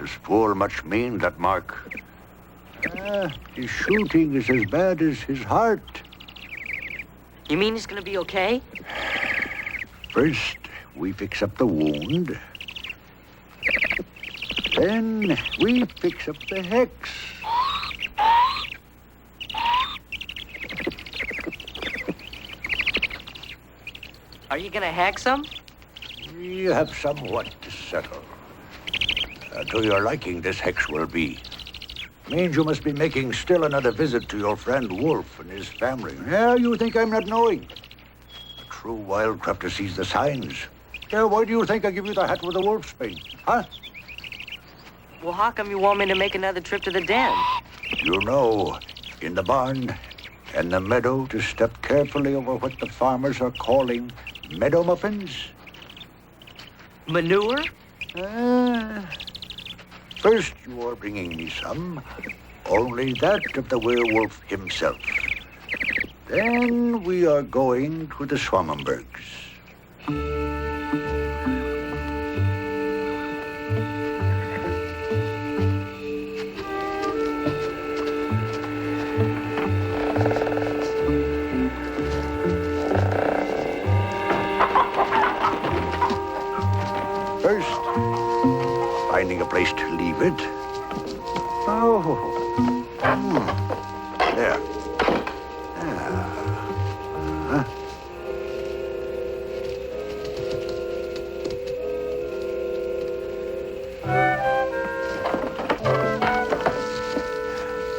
His poor much mean, that Mark. His shooting is as bad as his heart. You mean he's gonna be okay? First, we fix up the wound. Then, we fix up the hex. Are you gonna hex him? We have somewhat to settle. To your liking, this hex will be. Means you must be making still another visit to your friend Wolf and his family. Yeah, you think I'm not knowing? A true wildcrafter sees the signs. Yeah, why do you think I give you the hat with the wolf's bane? Huh? Well, how come you want me to make another trip to the den? You know, in the barn and the meadow, to step carefully over what the farmers are calling meadow muffins. Manure? First, you are bringing me some. Only that of the werewolf himself. Then we are going to the Swammenbergs. First, finding a place to leave it. Oh. There. Huh?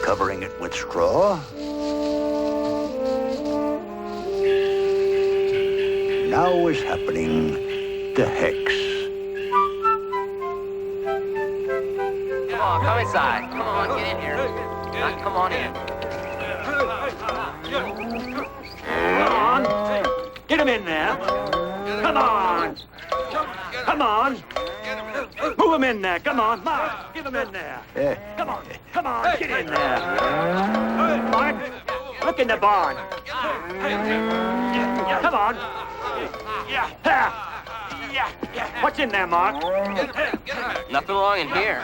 Covering it with straw. Now is happening the hex. Come on, come inside. Come on, get in here. Come on in. Come on. Get him in there. Come on. Come on. Move him in there. Come on, Mark. Get him in there. Come on. Come on. Get in there. Mark, look in the barn. Come on. What's in there, Mark? Nothing wrong in here.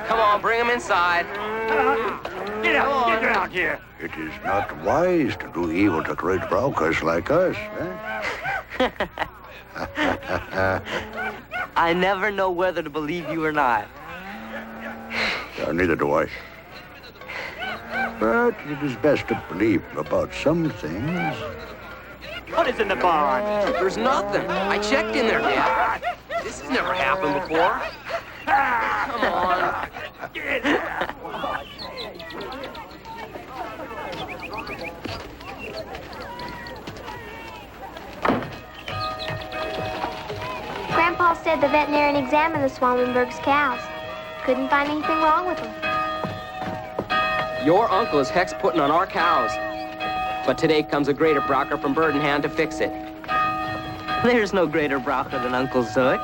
Come on, bring him inside. Come on. Get out. Get around here. It is not wise to do evil to great brokers like us, eh? I never know whether to believe you or not. Neither do I. But it is best to believe about some things. What is in the barn? There's nothing. I checked in there, Dad. This has never happened before. Come on. Get in there. Grandpa said the veterinarian examined the Swanenberg's cows. Couldn't find anything wrong with them. Your uncle is hex putting on our cows. But today comes a greater Braucher from Bird in Hand to fix it. There's no greater Braucher than Uncle Zook.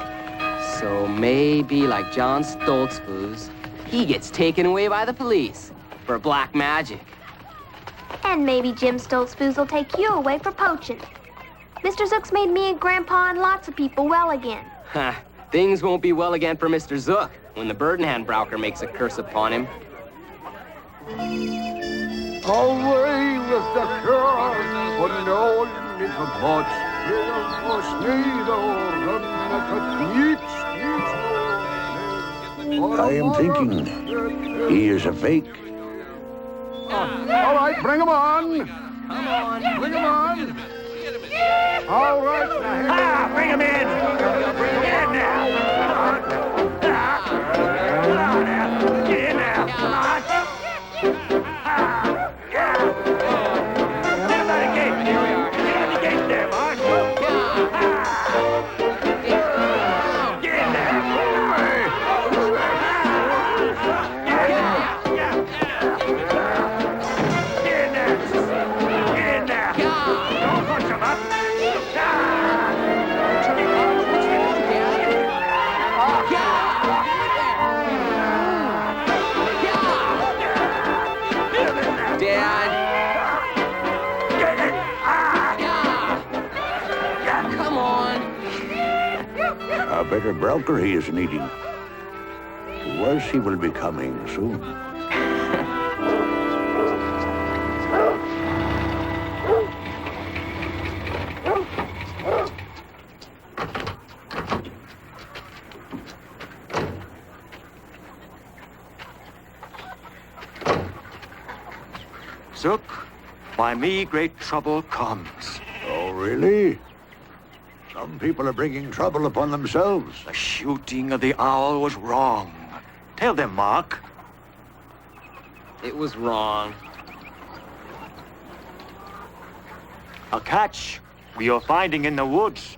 So maybe, like John Stoltzfus, he gets taken away by the police for black magic. And maybe Jim Stoltzfus will take you away for poaching. Mr. Zook's made me and Grandpa and lots of people well again. Ha! Things won't be well again for Mr. Zook when the Bird in Hand Braucher makes a curse upon him. Away with the curse, put it all in the pots. I am thinking he is a fake. All right, bring him on. Come on, bring him on. All right, now bring him in. Bring him in now. Come on now. Get in there. Come on. Get him by the gate. Get on the gate there, Mark. Get in there. Don't punch him up. Come on. A better broker he is needing. Worse he will be coming soon. Zook, by me great trouble comes. Oh, really? Some people are bringing trouble upon themselves. The shooting of the owl was wrong. Tell them, Mark. It was wrong. A catch we are finding in the woods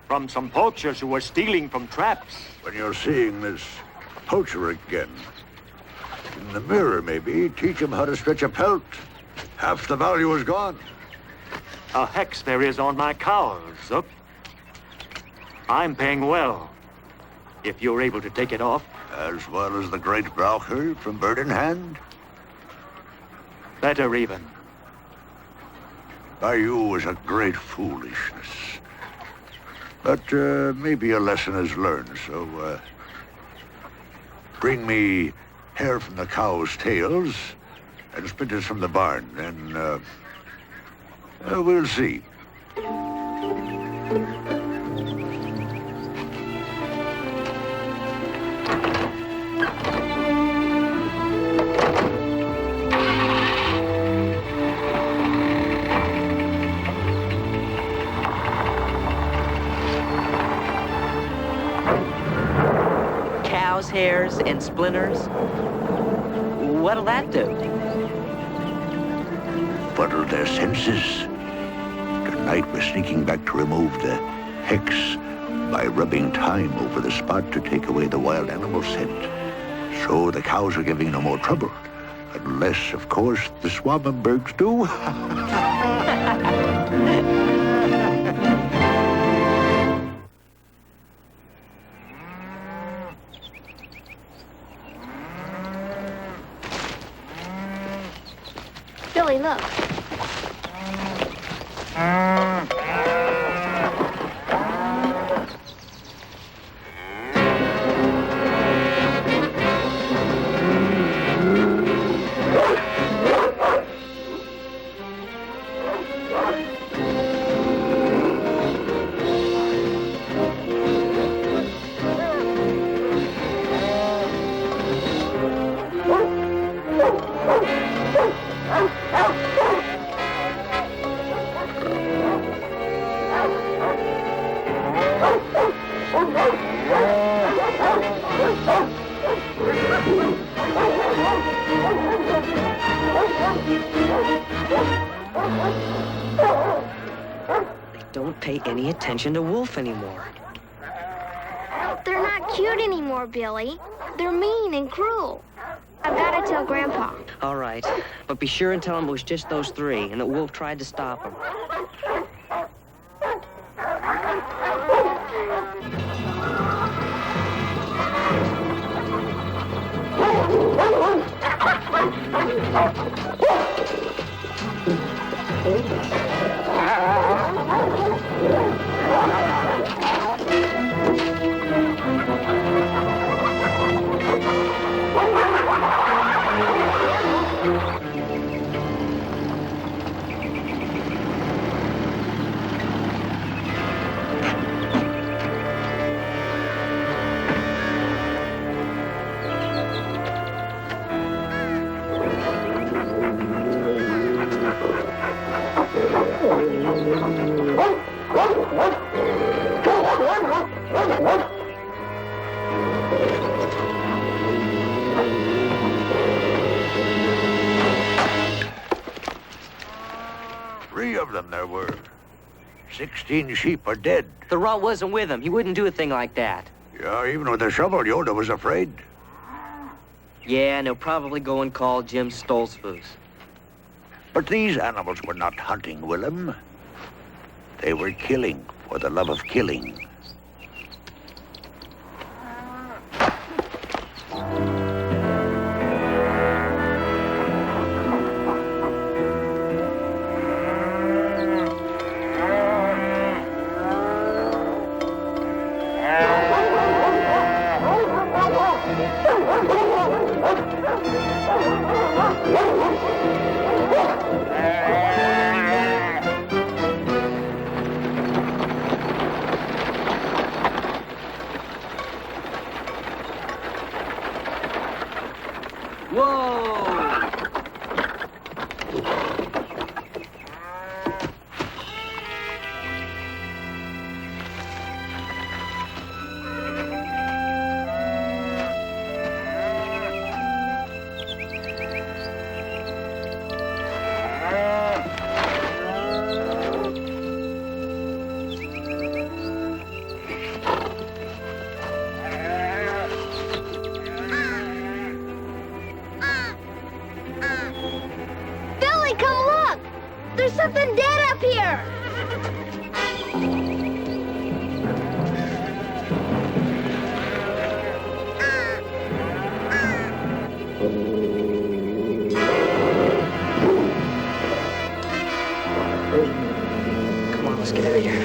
from some poachers who were stealing from traps. When you're seeing this poacher again, in the mirror maybe, teach him how to stretch a pelt. Half the value is gone. A hex there is on my cows, Zook. I'm paying well, if you're able to take it off. As well as the great Braucher from Bird in Hand? Better even. By you is a great foolishness. But maybe a lesson is learned, so bring me hair from the cow's tails and splinters from the barn, and we'll see. cow's hairs and splinters. What'll that do? Fuddle their senses. Tonight we're sneaking back to remove the hex by rubbing thyme over the spot to take away the wild animal scent. So the cows are giving no more trouble. Unless, of course, the Swamenbergs do. Billy, look. Don't pay any attention to Wolf anymore. They're not cute anymore, Billy. They're mean and cruel. I've got to tell Grandpa. All right, but be sure and tell him it was just those three and that Wolf tried to stop him. Three of them there were. 16 sheep are dead. The runt wasn't with him. He wouldn't do a thing like that. Yeah, even with a shovel, Yoda was afraid. Yeah, and he'll probably go and call Jim Stoltzfus. But these animals were not hunting, Willem. They were killing for the love of killing. There's something dead up here! Come on, let's get out of here.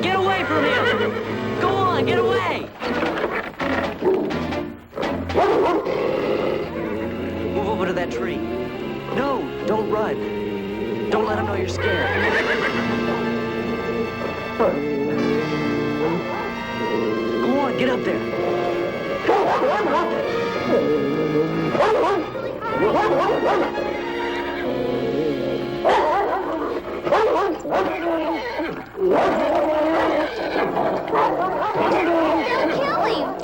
Get away from him! Go on, get away! Move over to that tree. No, don't run. Don't let him know you're scared. Go on, get up there. They'll kill him.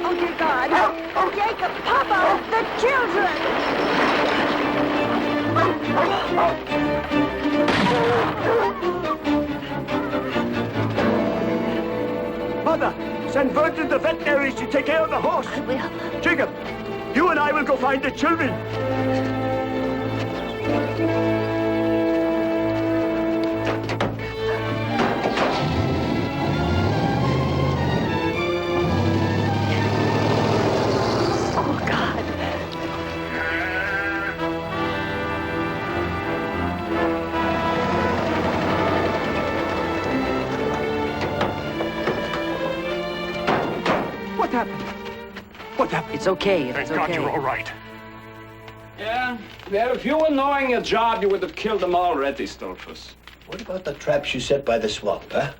Oh, dear God. Jacob, Papa, the children. Mother, send Bert to the veterinary to take care of the horse. I will. Jacob, you and I will go find the children. Oh, God. What happened? What happened? It's okay. It's Thank okay. God you're all right. Yeah, if you were knowing your job, you would have killed them already, Stolfus. What about the traps you set by the swamp, huh?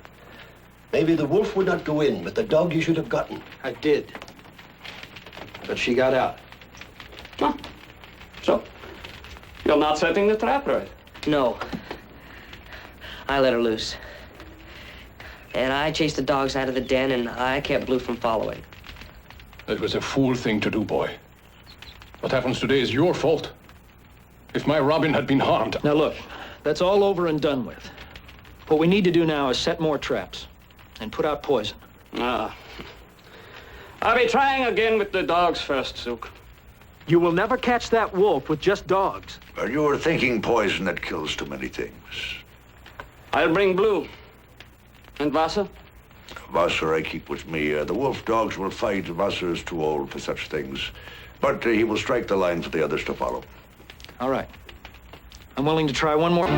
Maybe the wolf would not go in, but the dog you should have gotten. I did. But she got out. So, you're not setting the trap right. No. I let her loose. And I chased the dogs out of the den, and I kept Blue from following. That was a fool thing to do, boy. What happens today is your fault. If my Robin had been harmed... Now look, that's all over and done with. What we need to do now is set more traps and put out poison. Ah. I'll be trying again with the dogs first, Zook. You will never catch that wolf with just dogs. Well, you were thinking poison that kills too many things. I'll bring Blue. And Wasser? Wasser I keep with me. The wolf dogs will fight. Wasser is too old for such things. But he will strike the line for the others to follow. All right. I'm willing to try one more.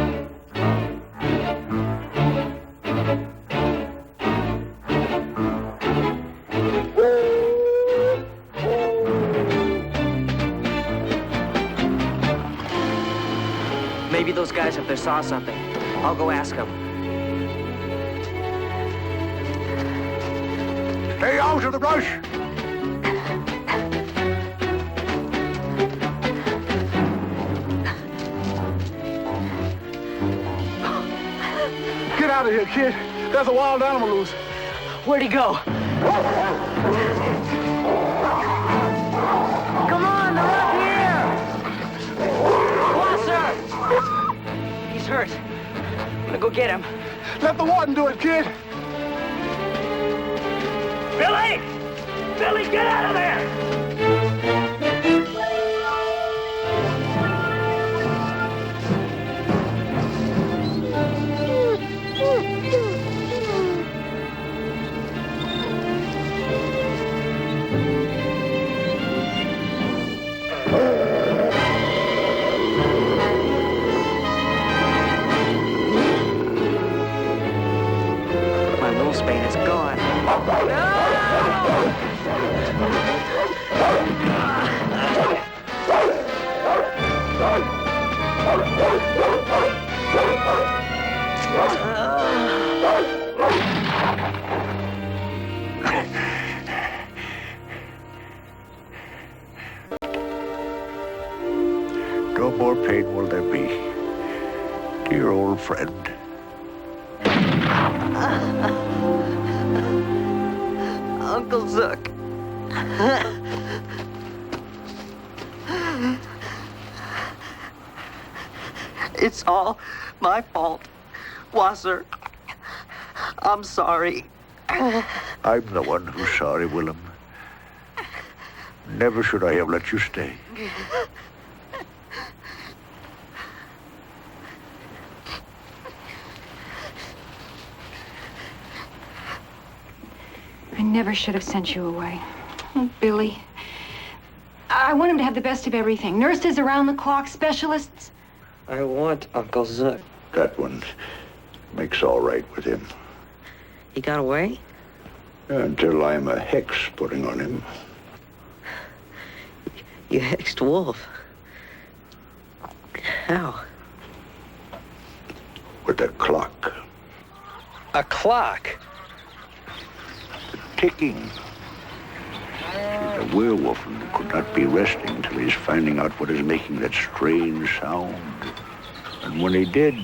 Maybe those guys up there saw something. I'll go ask them. Stay out of the brush! Get out of here, kid. There's a wild animal loose. Where'd he go? Come on, they're up here! Wasser! He's hurt. I'm gonna go get him. Let the warden do it, kid. Billy! Billy, get out of there! My wolfsbane is gone. No more pain will there be. Dear old friend. Uncle Zook. It's all my fault. Wasser, I'm sorry. I'm the one who's sorry, Willem. Never should I have let you stay. I never should have sent you away. Oh, Billy. I want him to have the best of everything. Nurses around the clock, specialists. I want Uncle Zook. That one makes all right with him. He got away? Until I'm a hex putting on him. You hexed Wolf. How? With a clock. A clock? Ticking. The werewolf could not be resting till he's finding out what is making that strange sound. And when he did,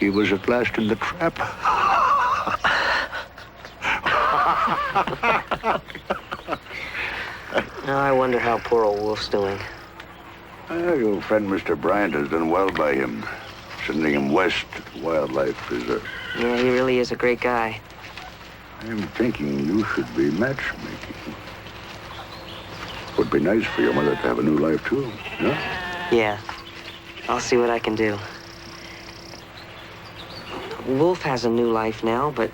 he was at last in the trap. Now I wonder how poor old Wolf's doing. Your friend Mr. Bryant has done well by him, sending him west to the wildlife preserve. Yeah, he really is a great guy. I'm thinking you should be matchmaking. Would be nice for your mother to have a new life, too, no? Yeah. I'll see what I can do. Wolf has a new life now, but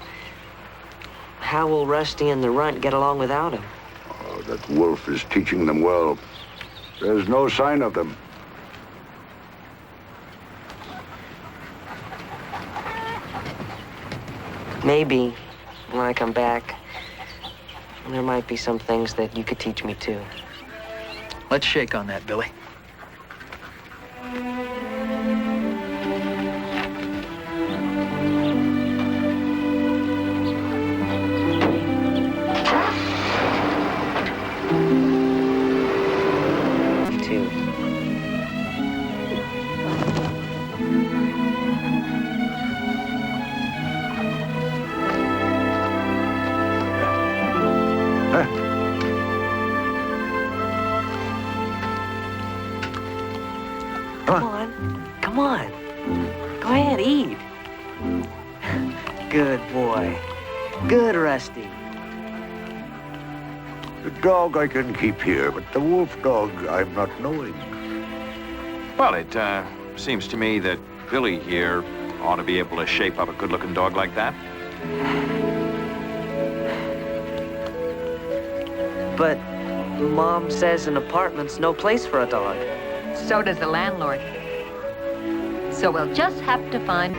how will Rusty and the Runt get along without him? Oh, that Wolf is teaching them well. There's no sign of them. Maybe, when I come back, there might be some things that you could teach me, too. Let's shake on that, Billy. Come on. Come on. Go ahead, eat. Good boy. Good, Rusty. The dog I can keep here, but the wolf dog I'm not knowing. Well, it seems to me that Billy here ought to be able to shape up a good-looking dog like that. But Mom says an apartment's no place for a dog. So does the landlord. So we'll just have to find